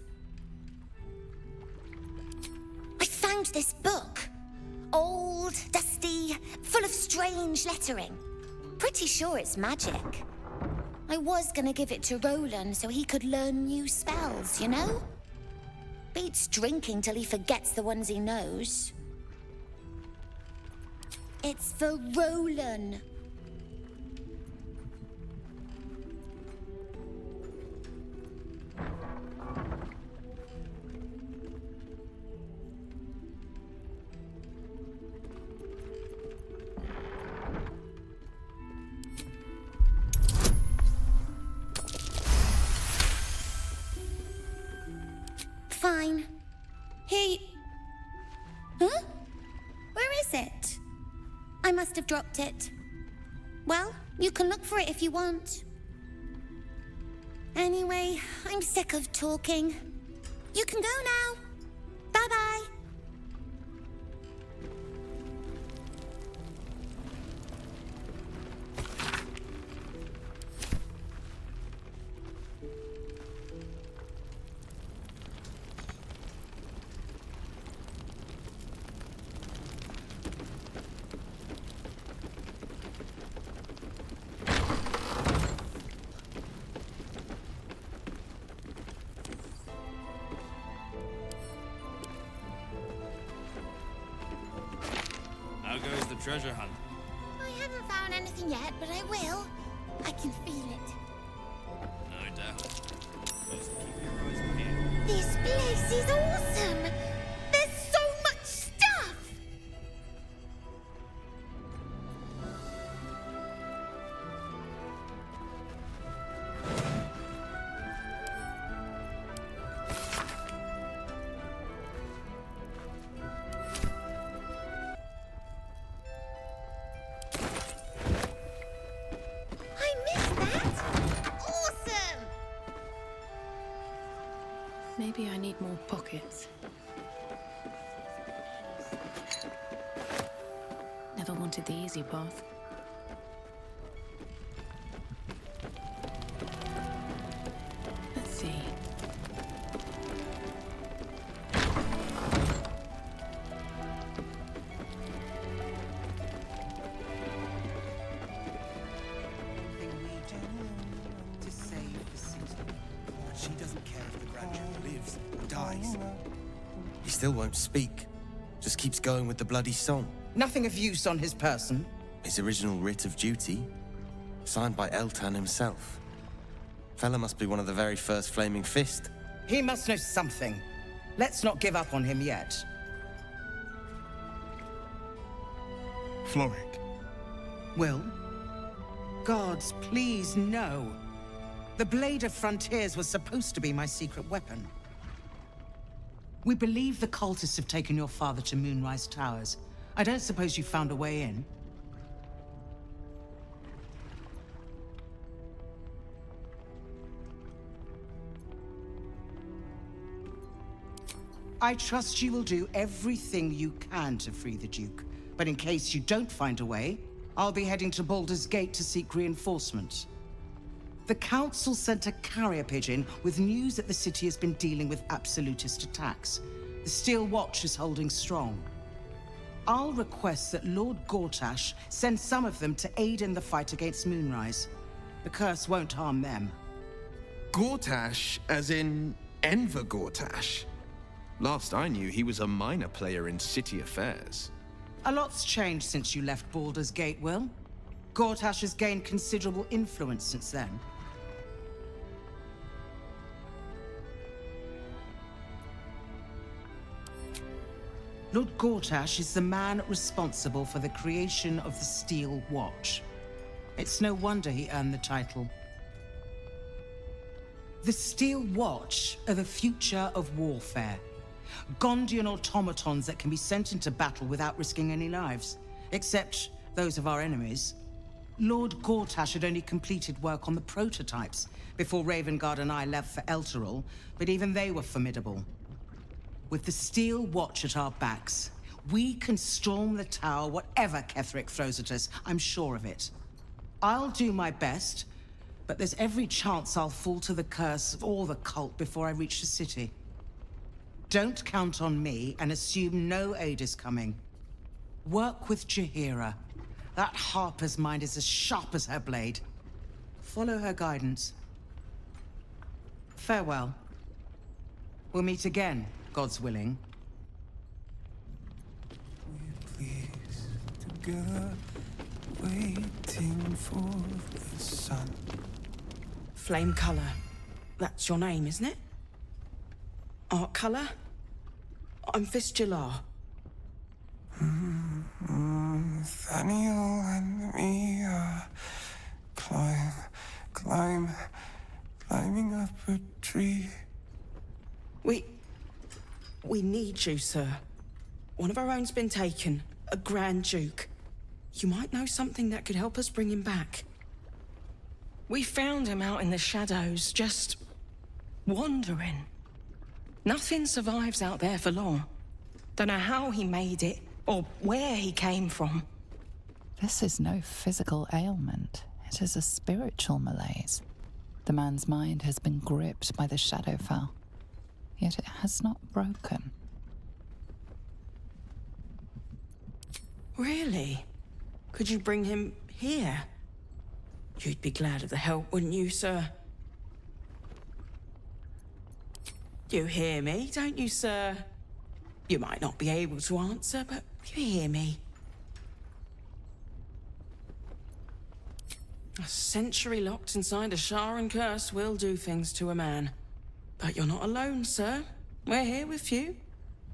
I found this book. Old, dusty, full of strange lettering. Pretty sure it's magic. I was gonna give it to Roland so he could learn new spells, you know? Beats drinking till he forgets the ones he knows. It's for Roland. Fine. He... Huh? Where is it? I must have dropped it. Well, you can look for it if you want. Anyway, I'm sick of talking. You can go now. Bye-bye. How goes the treasure hunt? I haven't found anything yet, but I will. I can feel it. No doubt. Just keep your eyes peeled. This place is awesome! There's so much stuff! I missed that! Awesome! Maybe I need more pockets. Never wanted the easy path. Let's see. To save the city. But she doesn't care if the Grand Duke lives or dies. He still won't speak. Just keeps going with the bloody song. Nothing of use on his person. His original writ of duty, signed by Eltan himself. Fella must be one of the very first Flaming Fist. He must know something. Let's not give up on him yet. Floric. Will? Gods, please, no. The Blade of Frontiers was supposed to be my secret weapon. We believe the cultists have taken your father to Moonrise Towers. I don't suppose you found a way in? I trust you will do everything you can to free the Duke. But in case you don't find a way, I'll be heading to Baldur's Gate to seek reinforcements. The Council sent a carrier pigeon with news that the city has been dealing with absolutist attacks. The Steel Watch is holding strong. I'll request that Lord Gortash send some of them to aid in the fight against Moonrise. The curse won't harm them. Gortash, as in Enver Gortash. Last I knew, he was a minor player in city affairs. A lot's changed since you left Baldur's Gate, Will. Gortash has gained considerable influence since then. Lord Gortash is the man responsible for the creation of the Steel Watch. It's no wonder he earned the title. The Steel Watch are the future of warfare. Gondian automatons that can be sent into battle without risking any lives, except those of our enemies. Lord Gortash had only completed work on the prototypes before Ravengard and I left for Elturel, but even they were formidable. With the Steel Watch at our backs, we can storm the tower whatever Ketheric throws at us, I'm sure of it. I'll do my best, but there's every chance I'll fall to the curse or the cult before I reach the city. Don't count on me and assume no aid is coming. Work with Jaheira. That Harper's mind is as sharp as her blade. Follow her guidance. Farewell. We'll meet again, God's willing. Please, together, waiting for the sun. Flame Color. That's your name, isn't it? Art Color? I'm Fistula. Nathaniel and me are climbing up a tree. We need you, sir. One of our own's been taken, a Grand Duke. You might know something that could help us bring him back. We found him out in the shadows, just wandering. Nothing survives out there for long. Don't know how he made it, or where he came from. This is no physical ailment. It is a spiritual malaise. The man's mind has been gripped by the Shadowfell, yet it has not broken. Really? Could you bring him here? You'd be glad of the help, wouldn't you, sir? You hear me, don't you, sir? You might not be able to answer, but you hear me. A century locked inside a Sharan curse will do things to a man. But you're not alone, sir. We're here with you.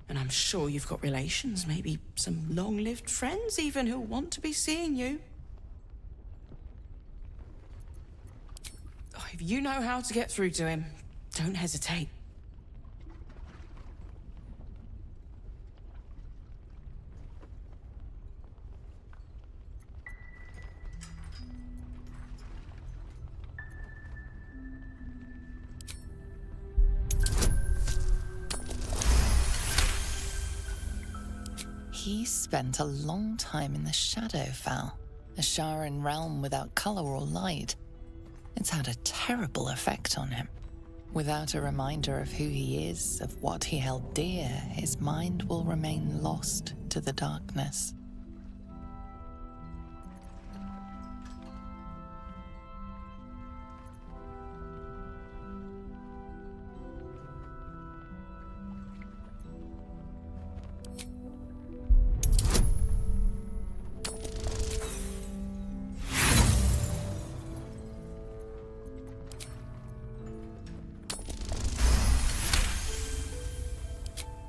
And I'm sure you've got relations, maybe some long-lived friends even, who'll want to be seeing you. If you know how to get through to him, don't hesitate. He spent a long time in the Shadowfell, a Sharan realm without color or light. It's had a terrible effect on him. Without a reminder of who he is, of what he held dear, his mind will remain lost to the darkness.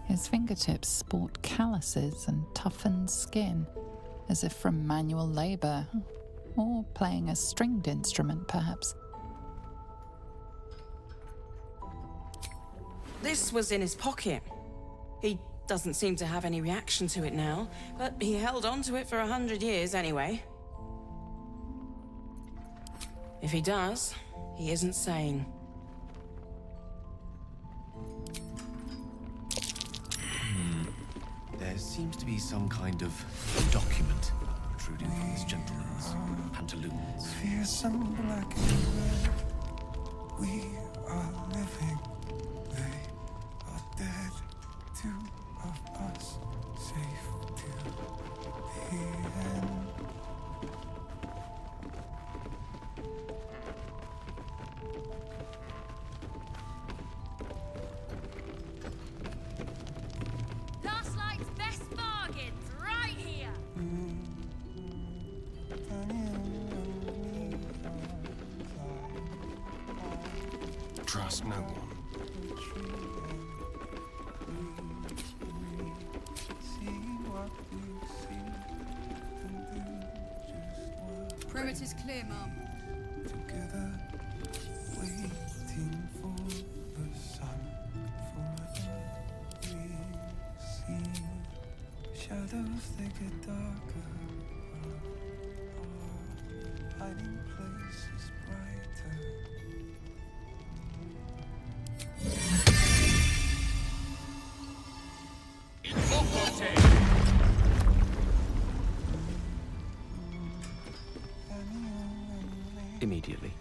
His fingertips sport calluses and toughened skin, as if from manual labor, or playing a stringed instrument, perhaps. This was in his pocket. He doesn't seem to have any reaction to it now, but he held on to it for 100 years anyway. If he does, he isn't sane. There seems to be some kind of document protruding from this gentleman's pantaloons. Fearsome black and red. We are living. They are dead. Two of us safe to the end. Last Light's best bargains, right here! Trust no one. Perimeter's clear, Mom. Together, waiting for the sun. Forever we see shadows, they get darker. Our hiding place is brighter. Immediately.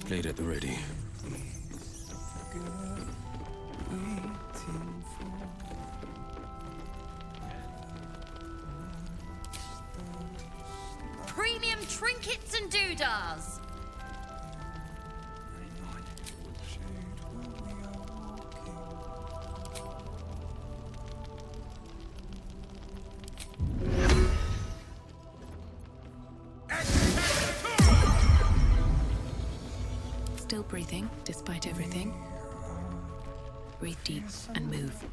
Blade at the ready. Premium trinkets and doodahs. Still breathing, despite everything. Breathe deep and move.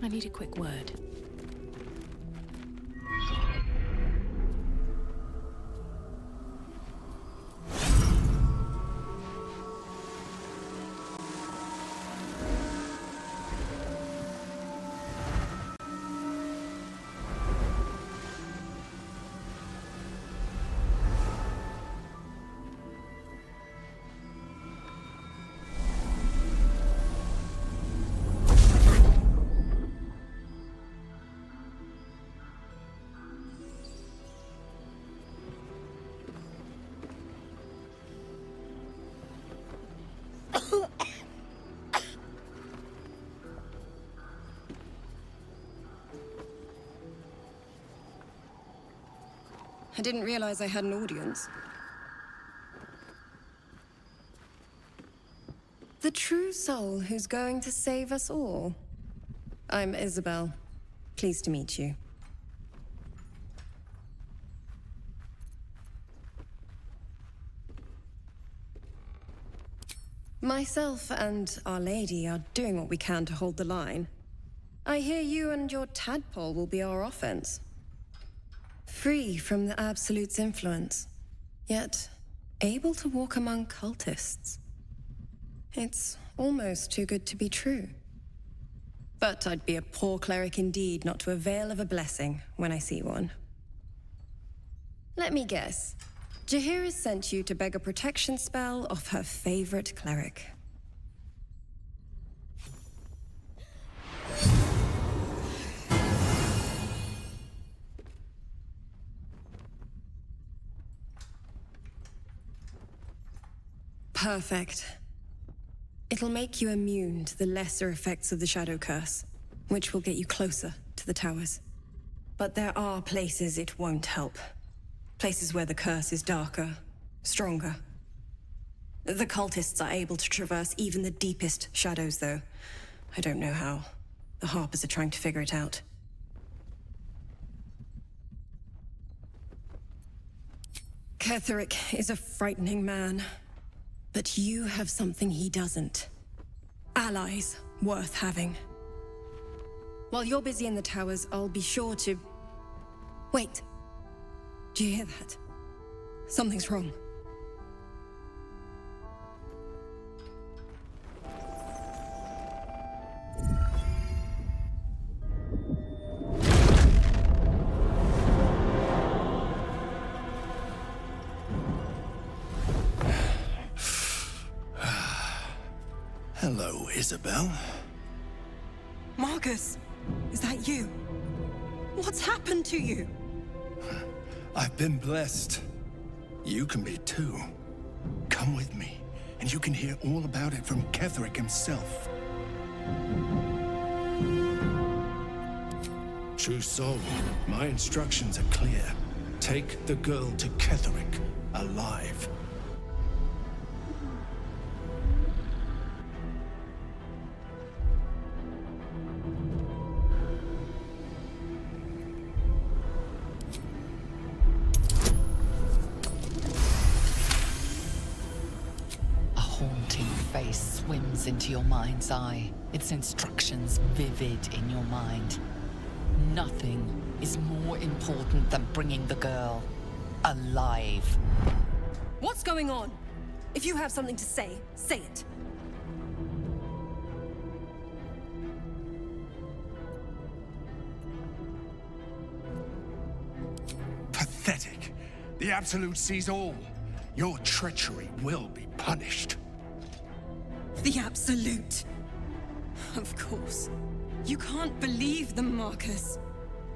I need a quick word. I didn't realize I had an audience. The true soul who's going to save us all. I'm Isabel. Pleased to meet you. Myself and Our Lady are doing what we can to hold the line. I hear you and your tadpole will be our offense. Free from the Absolute's influence, yet able to walk among cultists. It's almost too good to be true. But I'd be a poor cleric indeed not to avail of a blessing when I see one. Let me guess. Jaheira sent you to beg a protection spell off her favorite cleric. Perfect. It'll make you immune to the lesser effects of the Shadow Curse, which will get you closer to the towers. But there are places it won't help. Places where the curse is darker, stronger. The cultists are able to traverse even the deepest shadows, though. I don't know how. The Harpers are trying to figure it out. Ketheric is a frightening man. But you have something he doesn't. Allies worth having. While you're busy in the towers, I'll be sure to... Wait. Do you hear that? Something's wrong. Hello, Isabel. Marcus, is that you? What's happened to you? I've been blessed. You can be too. Come with me, and you can hear all about it from Ketherick himself. True soul, my instructions are clear. Take the girl to Ketherick, alive. A haunting face swims into your mind's eye, its instructions vivid in your mind. Nothing is more important than bringing the girl alive. What's going on? If you have something to say, say it. Pathetic. The Absolute sees all. Your treachery will be punished. The Absolute. Of course. You can't believe them, Marcus.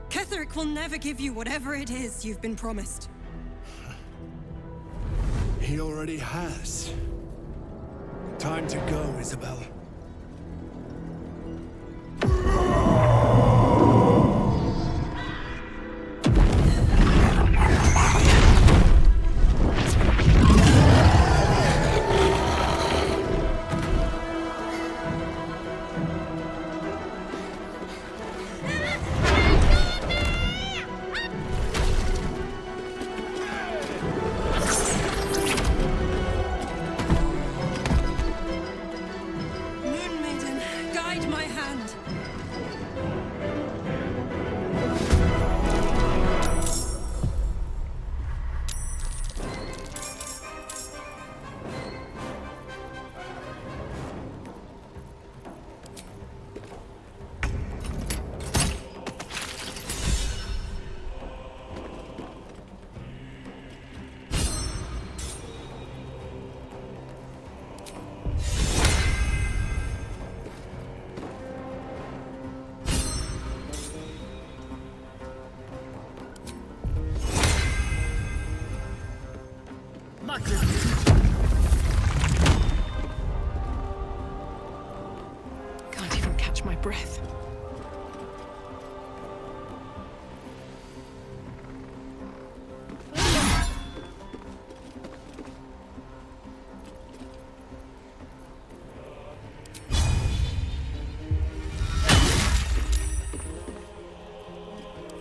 Ketherick will never give you whatever it is you've been promised. He already has. Time to go, Isabel. Moon Maiden, guide my hand. Can't even catch my breath.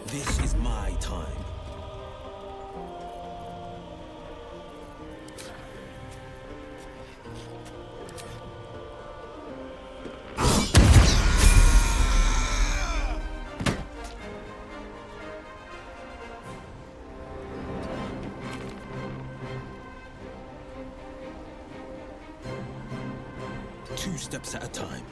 This is my time. Two steps at a time.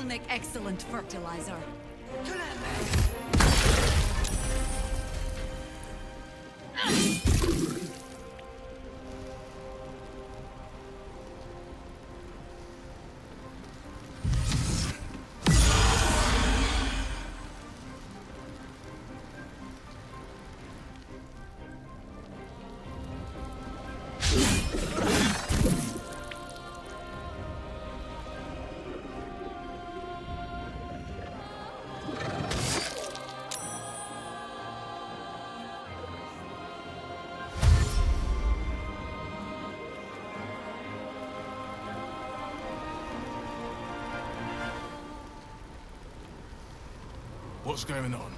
make excellent fertilizer. What's going on?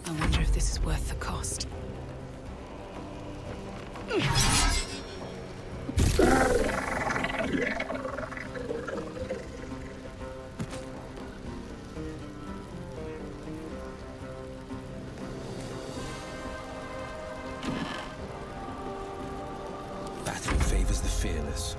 I wonder if this is worth the cost. Battle favors the fearless.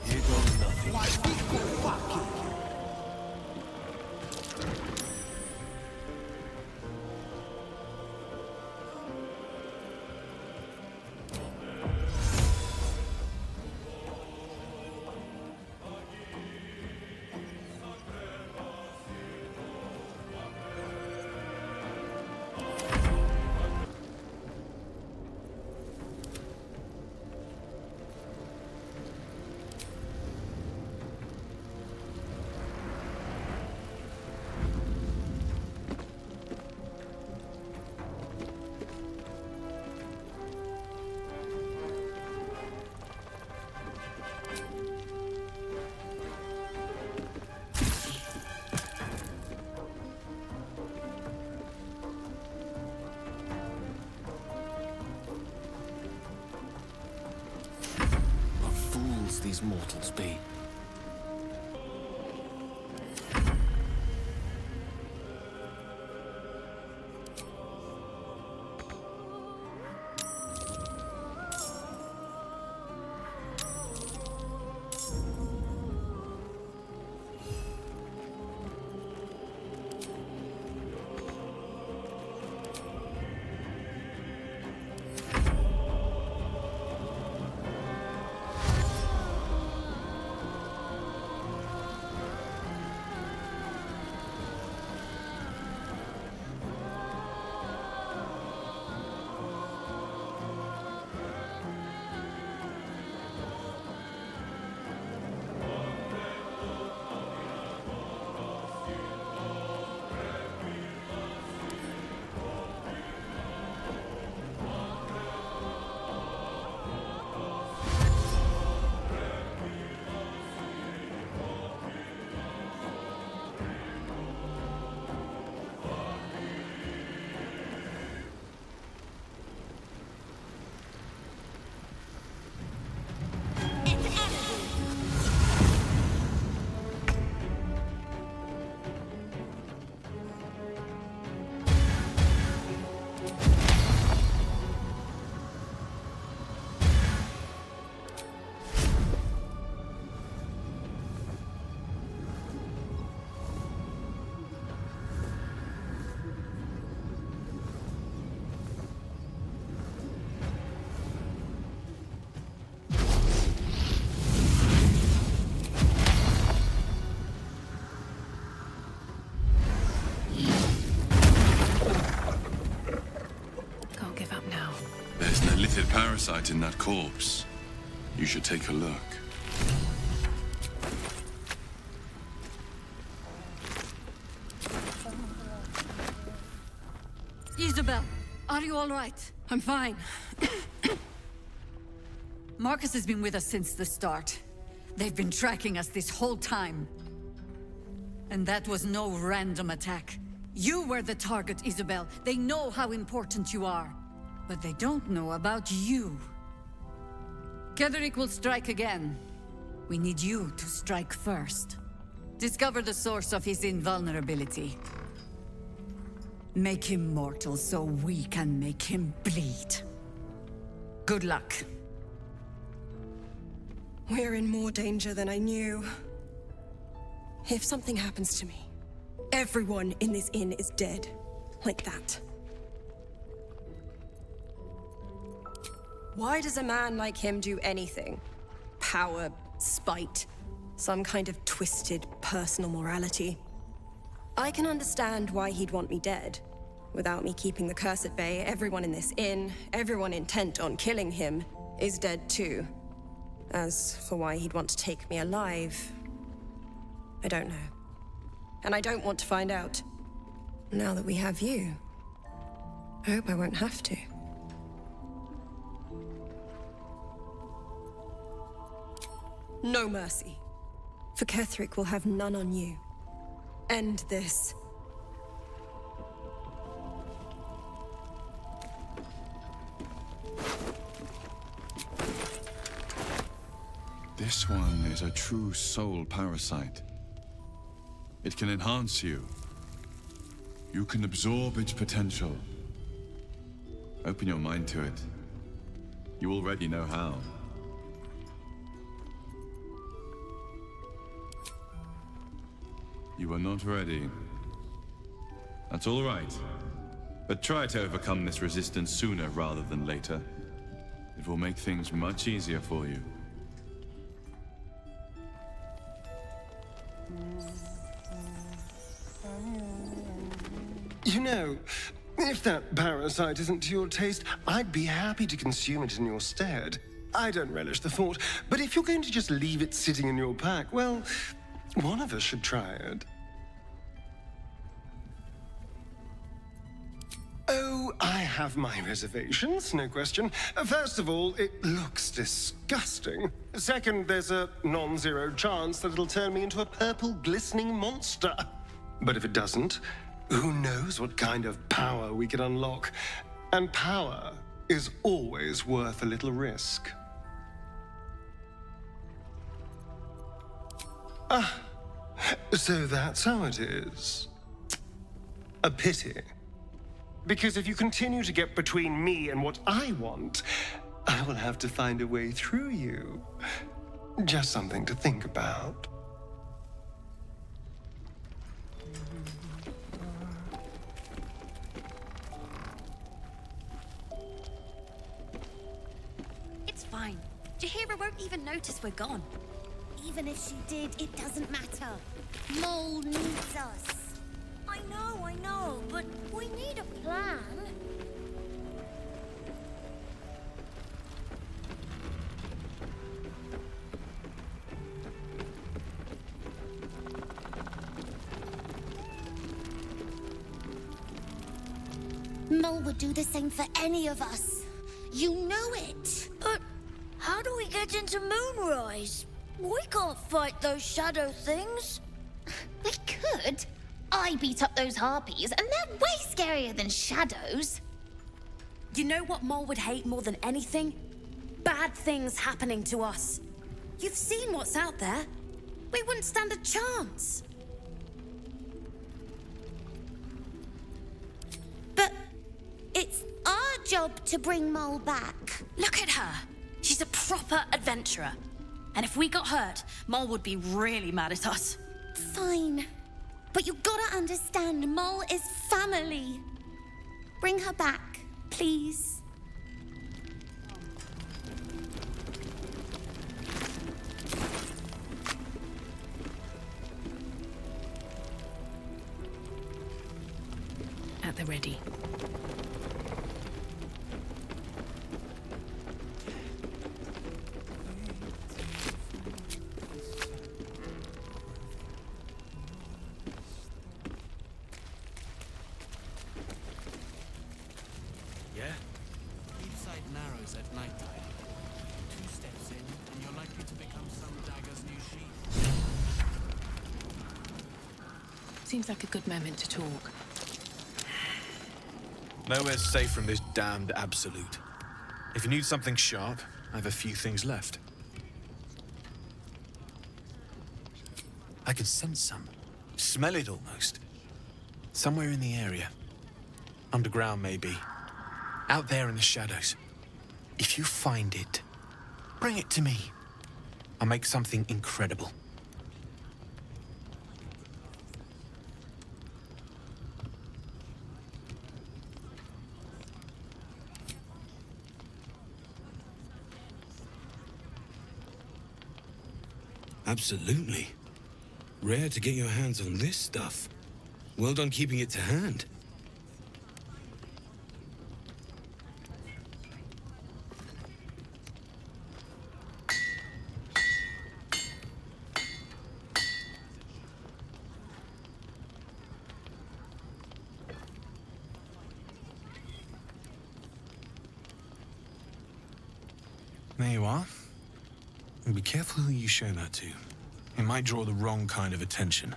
Here goes nothing. Why, fuck you. What fools these mortals be. There's an illithid parasite in that corpse. You should take a look. Isabel, are you all right? I'm fine. Marcus has been with us since the start. They've been tracking us this whole time. And that was no random attack. You were the target, Isabel. They know how important you are. But they don't know about you. Ketheric will strike again. We need you to strike first. Discover the source of his invulnerability. Make him mortal so we can make him bleed. Good luck. We're in more danger than I knew. If something happens to me, everyone in this inn is dead. Like that. Why does a man like him do anything? Power, spite, some kind of twisted personal morality. I can understand why he'd want me dead. Without me keeping the curse at bay, everyone in this inn, everyone intent on killing him, is dead too. As for why he'd want to take me alive, I don't know. And I don't want to find out. Now that we have you, I hope I won't have to. No mercy. For Ketheric will have none on you. End this. This one is a true soul parasite. It can enhance you. You can absorb its potential. Open your mind to it. You already know how. You are not ready. That's all right. But try to overcome this resistance sooner rather than later. It will make things much easier for you. You know, if that parasite isn't to your taste, I'd be happy to consume it in your stead. I don't relish the thought, but if you're going to just leave it sitting in your pack, well, one of us should try it. Oh, I have my reservations, no question. First of all, it looks disgusting. Second, there's a non-zero chance that it'll turn me into a purple glistening monster. But if it doesn't, who knows what kind of power we could unlock? And power is always worth a little risk. Ah, so that's how it is. A pity. Because if you continue to get between me and what I want, I will have to find a way through you. Just something to think about. It's fine. Jahira won't even notice we're gone. Even if she did, it doesn't matter. Mole needs us. I know, but we need a plan. Mole would do the same for any of us. You know it. But how do we get into Moonrise? We can't fight those shadow things. We could. I beat up those harpies, and they're way scarier than shadows. You know what Mole would hate more than anything? Bad things happening to us. You've seen what's out there. We wouldn't stand a chance. But it's our job to bring Mole back. Look at her. She's a proper adventurer. And if we got hurt, Mole would be really mad at us. Fine. But you gotta understand, Mole is family. Bring her back, please. At the ready. Yeah? Each side narrows at nighttime. 2 steps in, and you're likely to become some dagger's new sheath. Seems like a good moment to talk. Nowhere's safe from this damned absolute. If you need something sharp, I have a few things left. I can sense some. Smell it almost. Somewhere in the area. Underground, maybe. Out there in the shadows. If you find it, bring it to me. I'll make something incredible. Absolutely. Rare to get your hands on this stuff. Well done keeping it to hand. There you are. And be careful who you show that to. It might draw the wrong kind of attention.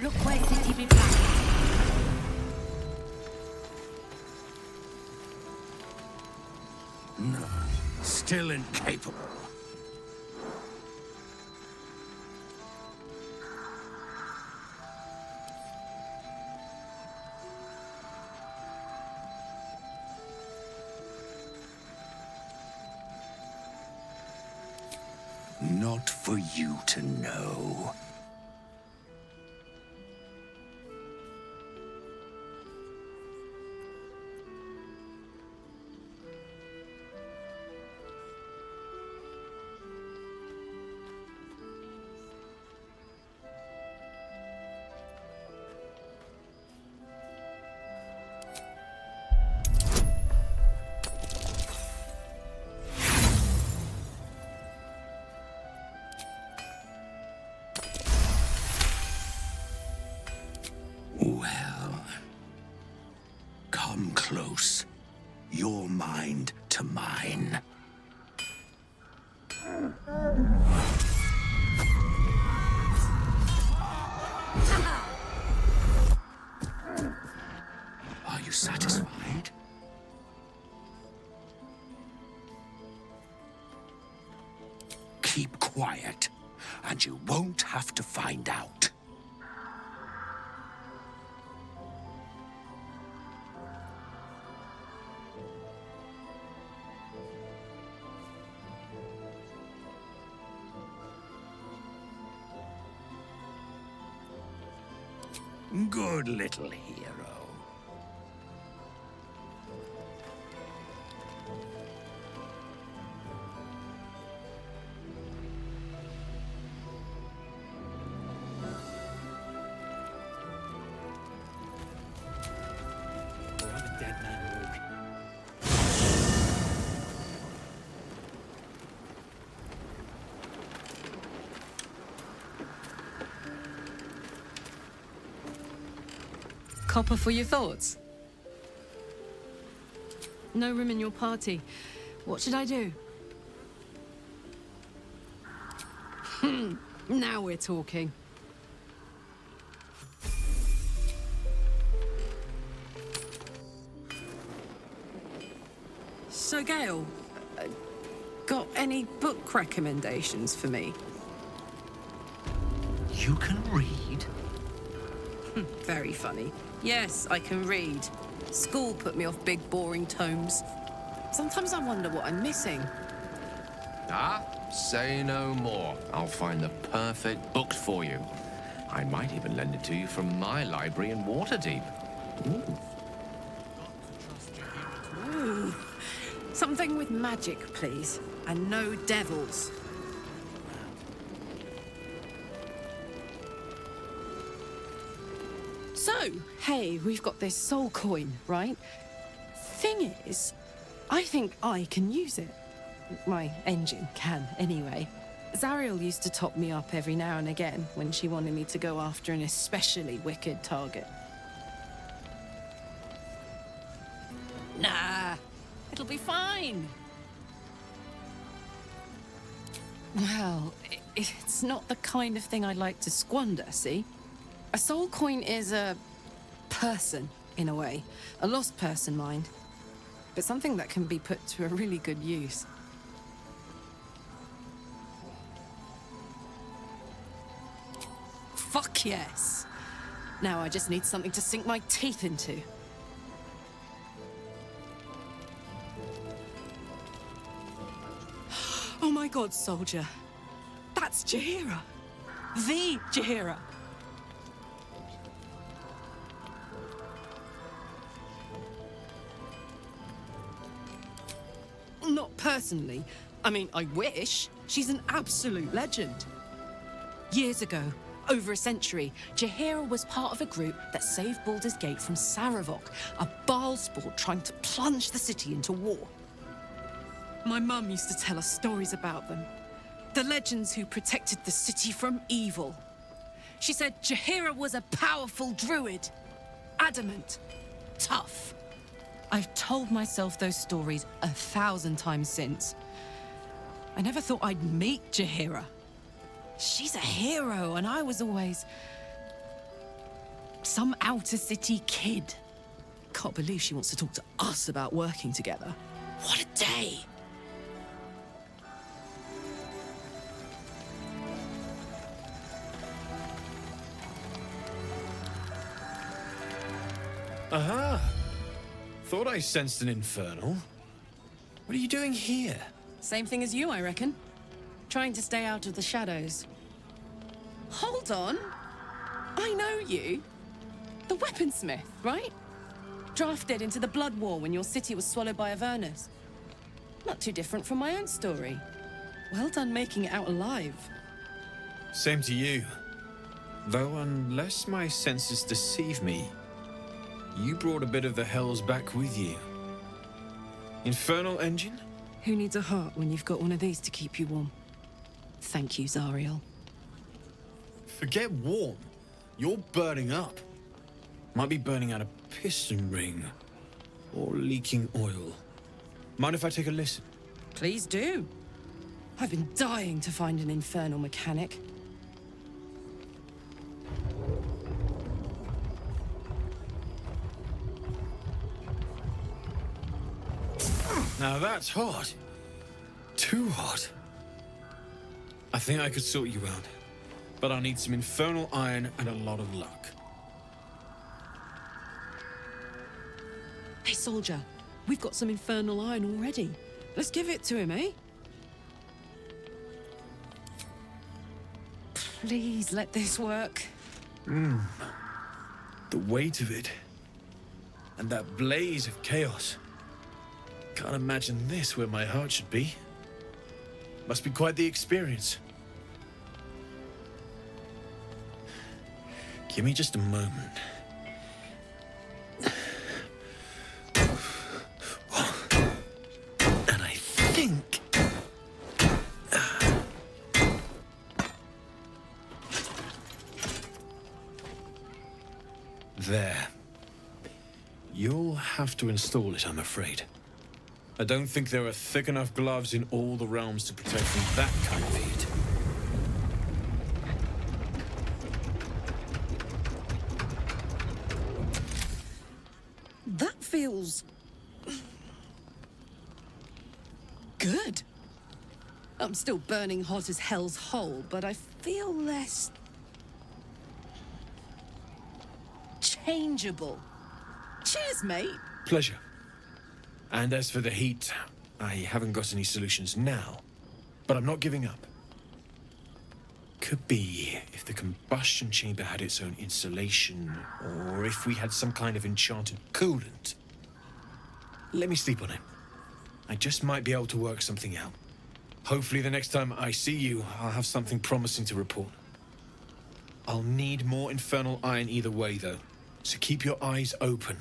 Look where city be back. No, still incapable. Not for you to know. Well, come close. Your mind to mine. Are you satisfied? Keep quiet, and you won't have to find out. Good little hero. Or I'm a dead man walking. Copper for your thoughts? No room in your party. What should I do? Now we're talking. So, Gale, got any book recommendations for me? You can read? Very funny. Yes, I can read. School put me off big, boring tomes. Sometimes I wonder what I'm missing. Ah, say no more. I'll find the perfect book for you. I might even lend it to you from my library in Waterdeep. Ooh. Ooh. Something with magic, please. And no devils. So, hey, we've got this soul coin, right? Thing is, I think I can use it. My engine can, anyway. Zariel used to top me up every now and again when she wanted me to go after an especially wicked target. Nah, it'll be fine. Well, it's not the kind of thing I'd like to squander, see? A soul coin is a person, in a way. A lost person, mind. But something that can be put to a really good use. Fuck yes! Now I just need something to sink my teeth into. Oh my god, soldier. That's Jaheira. The Jaheira. Not personally. I mean, I wish. She's an absolute legend. Years ago, over a century, Jaheira was part of a group that saved Baldur's Gate from Saravok, a Baalsport trying to plunge the city into war. My mum used to tell us stories about them. The legends who protected the city from evil. She said Jaheira was a powerful druid. Adamant. Tough. I've told myself those stories 1,000 times since. I never thought I'd meet Jaheira. She's a hero, and I was always some outer city kid. Can't believe she wants to talk to us about working together. What a day! Aha! Thought I sensed an infernal. What are you doing here? Same thing as you, I reckon. Trying to stay out of the shadows. Hold on! I know you. The weaponsmith, right? Drafted into the Blood War when your city was swallowed by Avernus. Not too different from my own story. Well done making it out alive. Same to you. Though unless my senses deceive me, you brought a bit of the hells back with you. Infernal engine? Who needs a heart when you've got one of these to keep you warm? Thank you, Zariel. Forget warm. You're burning up. Might be burning out a piston ring. Or leaking oil. Mind if I take a listen? Please do. I've been dying to find an infernal mechanic. Now that's hot. Too hot. I think I could sort you out. But I'll need some infernal iron and a lot of luck. Hey, soldier. We've got some infernal iron already. Let's give it to him, eh? Please let this work. The weight of it. And that blaze of chaos. Can't imagine this where my heart should be. Must be quite the experience. Give me just a moment. And I think... There. You'll have to install it, I'm afraid. I don't think there are thick enough gloves in all the realms to protect from that kind of heat. That feels... good. I'm still burning hot as hell's hole, but I feel less... changeable. Cheers, mate. Pleasure. And as for the heat, I haven't got any solutions now, but I'm not giving up. Could be if the combustion chamber had its own insulation, or if we had some kind of enchanted coolant. Let me sleep on it. I just might be able to work something out. Hopefully the next time I see you, I'll have something promising to report. I'll need more infernal iron either way, though, so keep your eyes open.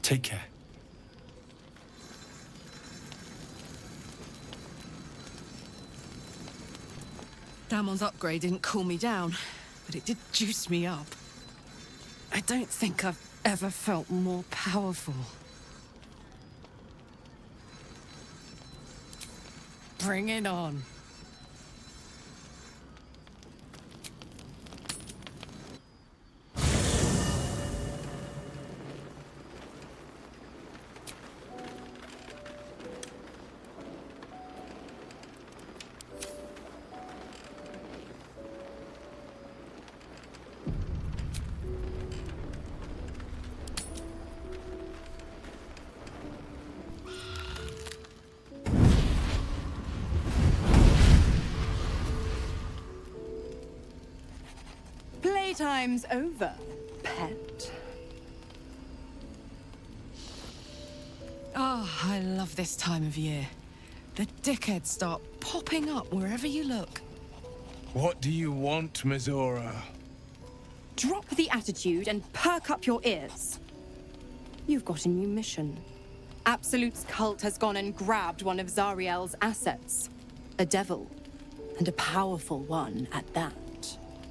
Take care. Damon's upgrade didn't cool me down, but it did juice me up. I don't think I've ever felt more powerful. Bring it on. Playtime's over, pet. Oh, I love this time of year. The dickheads start popping up wherever you look. What do you want, Mizora? Drop the attitude and perk up your ears. You've got a new mission. Absolute's cult has gone and grabbed one of Zariel's assets. A devil. And a powerful one at that.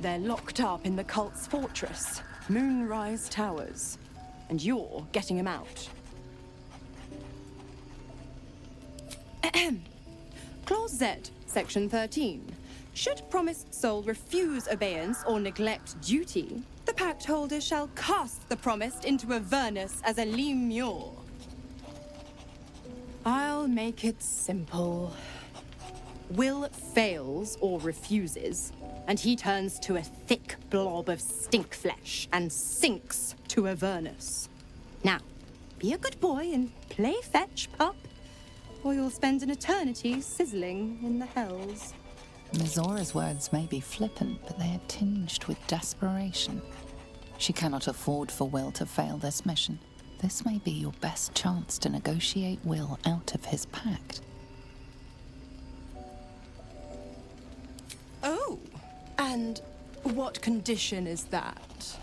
They're locked up in the cult's fortress, Moonrise Towers. And you're getting them out. Clause Z, Section 13. Should promised soul refuse obeyance or neglect duty, the pact holder shall cast the promised into Avernus as a lemure. I'll make it simple. Will fails or refuses, and he turns to a thick blob of stink flesh and sinks to Avernus. Now, be a good boy and play fetch, pup, or you'll spend an eternity sizzling in the hells. Mizora's words may be flippant, but they are tinged with desperation. She cannot afford for Will to fail this mission. This may be your best chance to negotiate Will out of his pact. Oh, and what condition is that?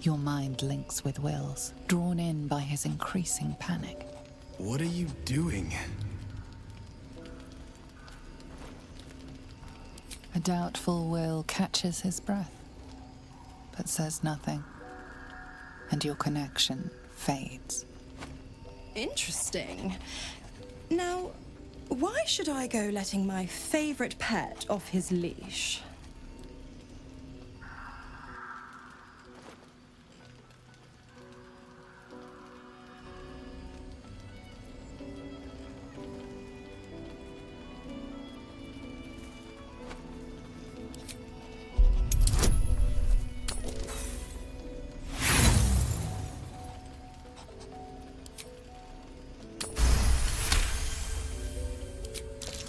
Your mind links with Will's, drawn in by his increasing panic. What are you doing? A doubtful Will catches his breath, but says nothing, and your connection fades. Interesting. Now, why should I go letting my favorite pet off his leash?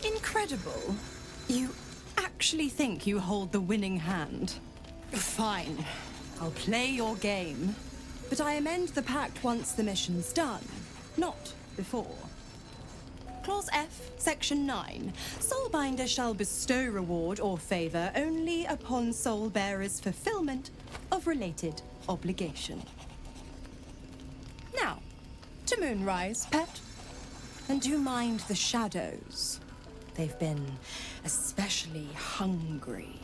Incredible. You actually think you hold the winning hand? Fine. I'll play your game. But I amend the pact once the mission's done, not before. Clause F, Section 9. Soulbinder shall bestow reward or favor only upon soul bearer's fulfillment of related obligation. Now, to Moonrise, pet. And do mind the shadows. They've been especially hungry.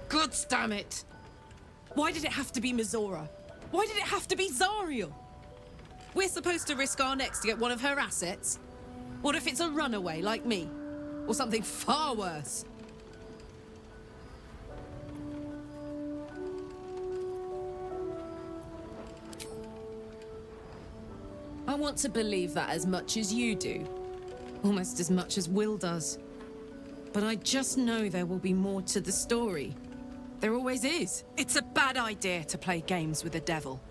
God damn it! Why did it have to be Mizora? Why did it have to be Zariel? We're supposed to risk our necks to get one of her assets? What if it's a runaway like me? Or something far worse? I want to believe that as much as you do. Almost as much as Will does. But I just know there will be more to the story. There always is. It's a bad idea to play games with the devil.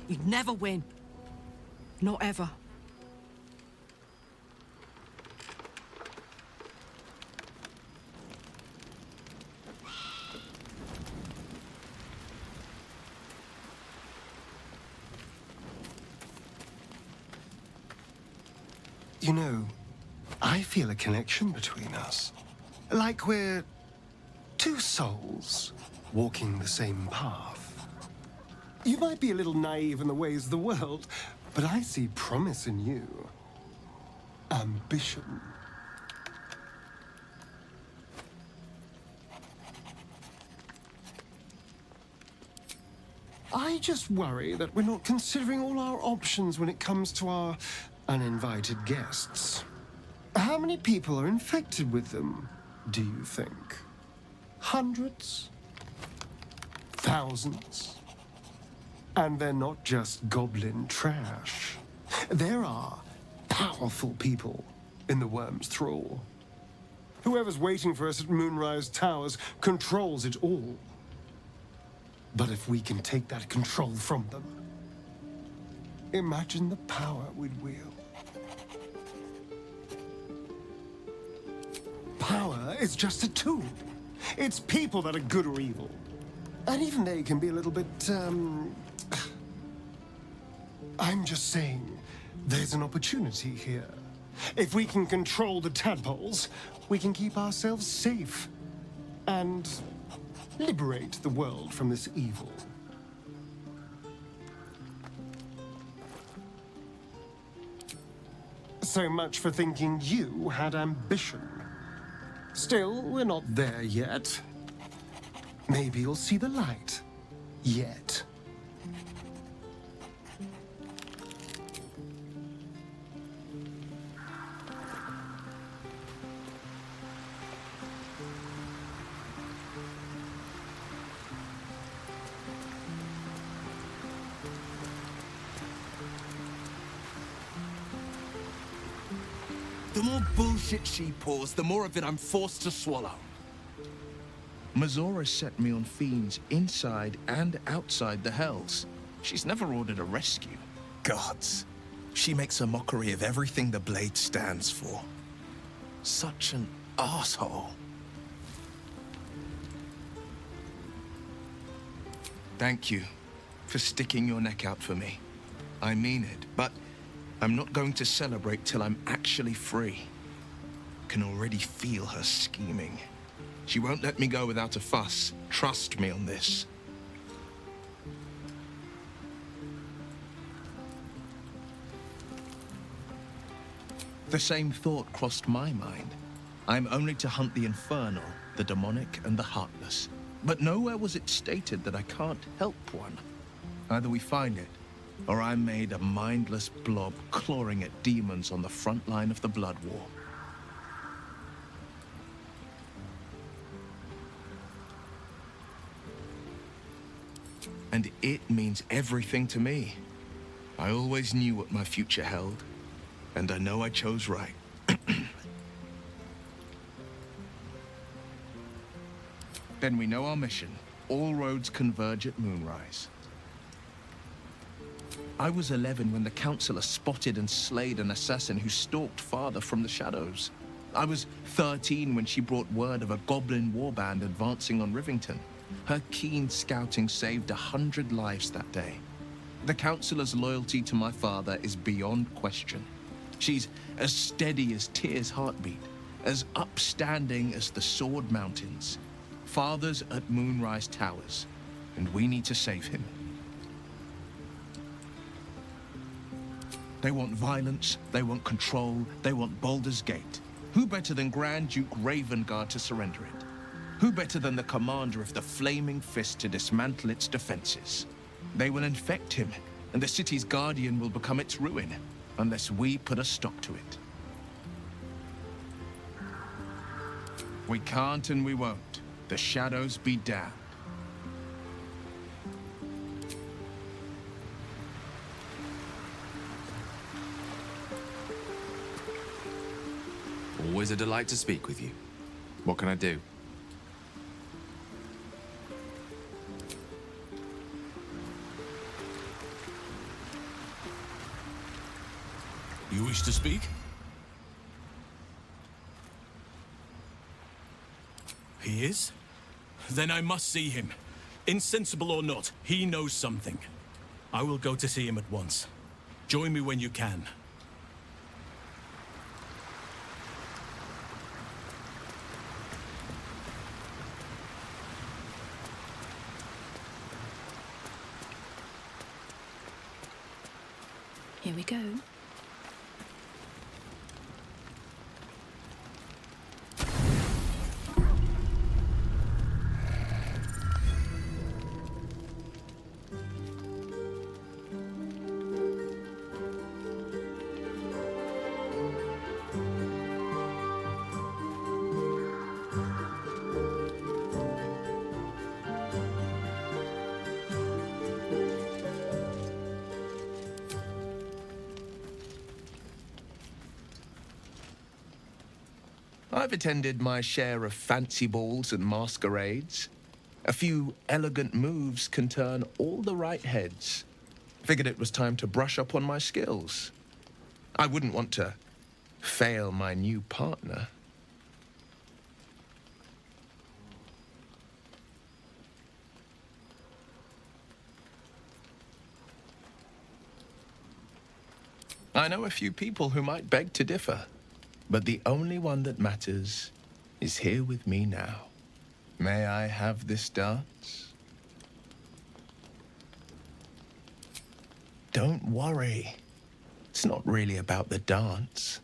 You'd never win. Not ever. You know, I feel a connection between us. Like we're two souls walking the same path. You might be a little naive in the ways of the world, but I see promise in you. Ambition. I just worry that we're not considering all our options when it comes to our uninvited guests. How many people are infected with them, do you think? Hundreds? Thousands? And they're not just goblin trash. There are powerful people in the Worm's thrall. Whoever's waiting for us at Moonrise Towers controls it all. But if we can take that control from them, imagine the power we'd wield. Power is just a tool. It's people that are good or evil. And even they can be a little bit, I'm just saying, there's an opportunity here. If we can control the tadpoles, we can keep ourselves safe. And liberate the world from this evil. So much for thinking you had ambition. Still, we're not there yet. Maybe you'll see the light. Yet. The more bullshit she pours, the more of it I'm forced to swallow. Mazora set me on fiends inside and outside the Hells. She's never ordered a rescue. Gods. She makes a mockery of everything the Blade stands for. Such an asshole. Thank you for sticking your neck out for me. I mean it, but I'm not going to celebrate till I'm actually free. Can already feel her scheming. She won't let me go without a fuss. Trust me on this. The same thought crossed my mind. I'm only to hunt the infernal, the demonic, and the heartless. But nowhere was it stated that I can't help one. Either we find it, or I'm made a mindless blob clawing at demons on the front line of the Blood War. And it means everything to me. I always knew what my future held, and I know I chose right. Then we know our mission. All roads converge at Moonrise. I was 11 when the Councillor spotted and slayed an assassin who stalked Father from the shadows. I was 13 when she brought word of a goblin warband advancing on Rivington. Her keen scouting saved 100 lives that day. The Councillor's loyalty to my father is beyond question. She's as steady as Tyr's heartbeat, as upstanding as the Sword Mountains. Father's at Moonrise Towers, and we need to save him. They want violence, they want control, they want Baldur's Gate. Who better than Grand Duke Ravengard to surrender it? Who better than the commander of the Flaming Fist to dismantle its defenses? They will infect him, and the city's guardian will become its ruin, unless we put a stop to it. We can't and we won't. The shadows be damned. Always a delight to speak with you. What can I do? You wish to speak? He is? Then I must see him. Insensible or not, he knows something. I will go to see him at once. Join me when you can. Here we go. I've attended my share of fancy balls and masquerades. A few elegant moves can turn all the right heads. Figured it was time to brush up on my skills. I wouldn't want to fail my new partner. I know a few people who might beg to differ, but the only one that matters is here with me now. May I have this dance? Don't worry. It's not really about the dance.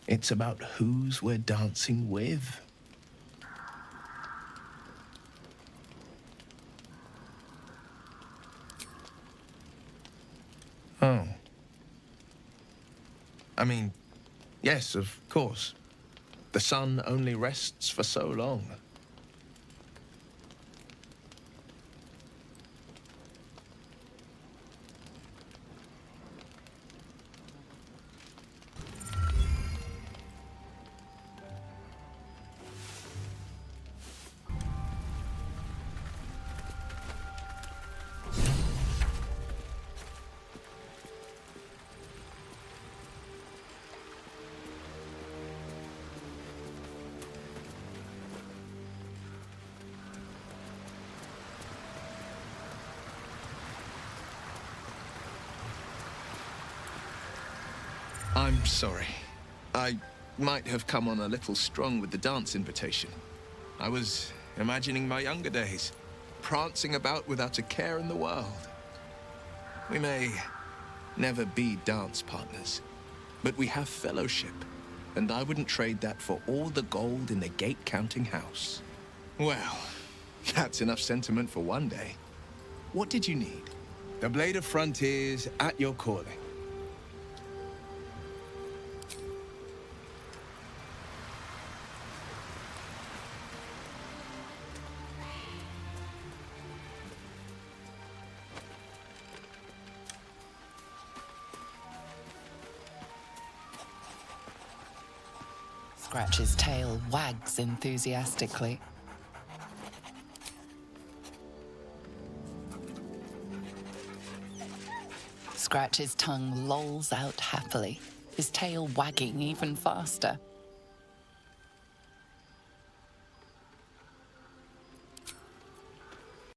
It's about whose we're dancing with. Oh. I mean, yes, of course. The sun only rests for so long. I'm sorry. I might have come on a little strong with the dance invitation. I was imagining my younger days, prancing about without a care in the world. We may never be dance partners, but we have fellowship, and I wouldn't trade that for all the gold in the gate-counting house. Well, that's enough sentiment for one day. What did you need? The Blade of Frontiers at your calling. Scratch's tail wags enthusiastically. Scratch's tongue lolls out happily, his tail wagging even faster.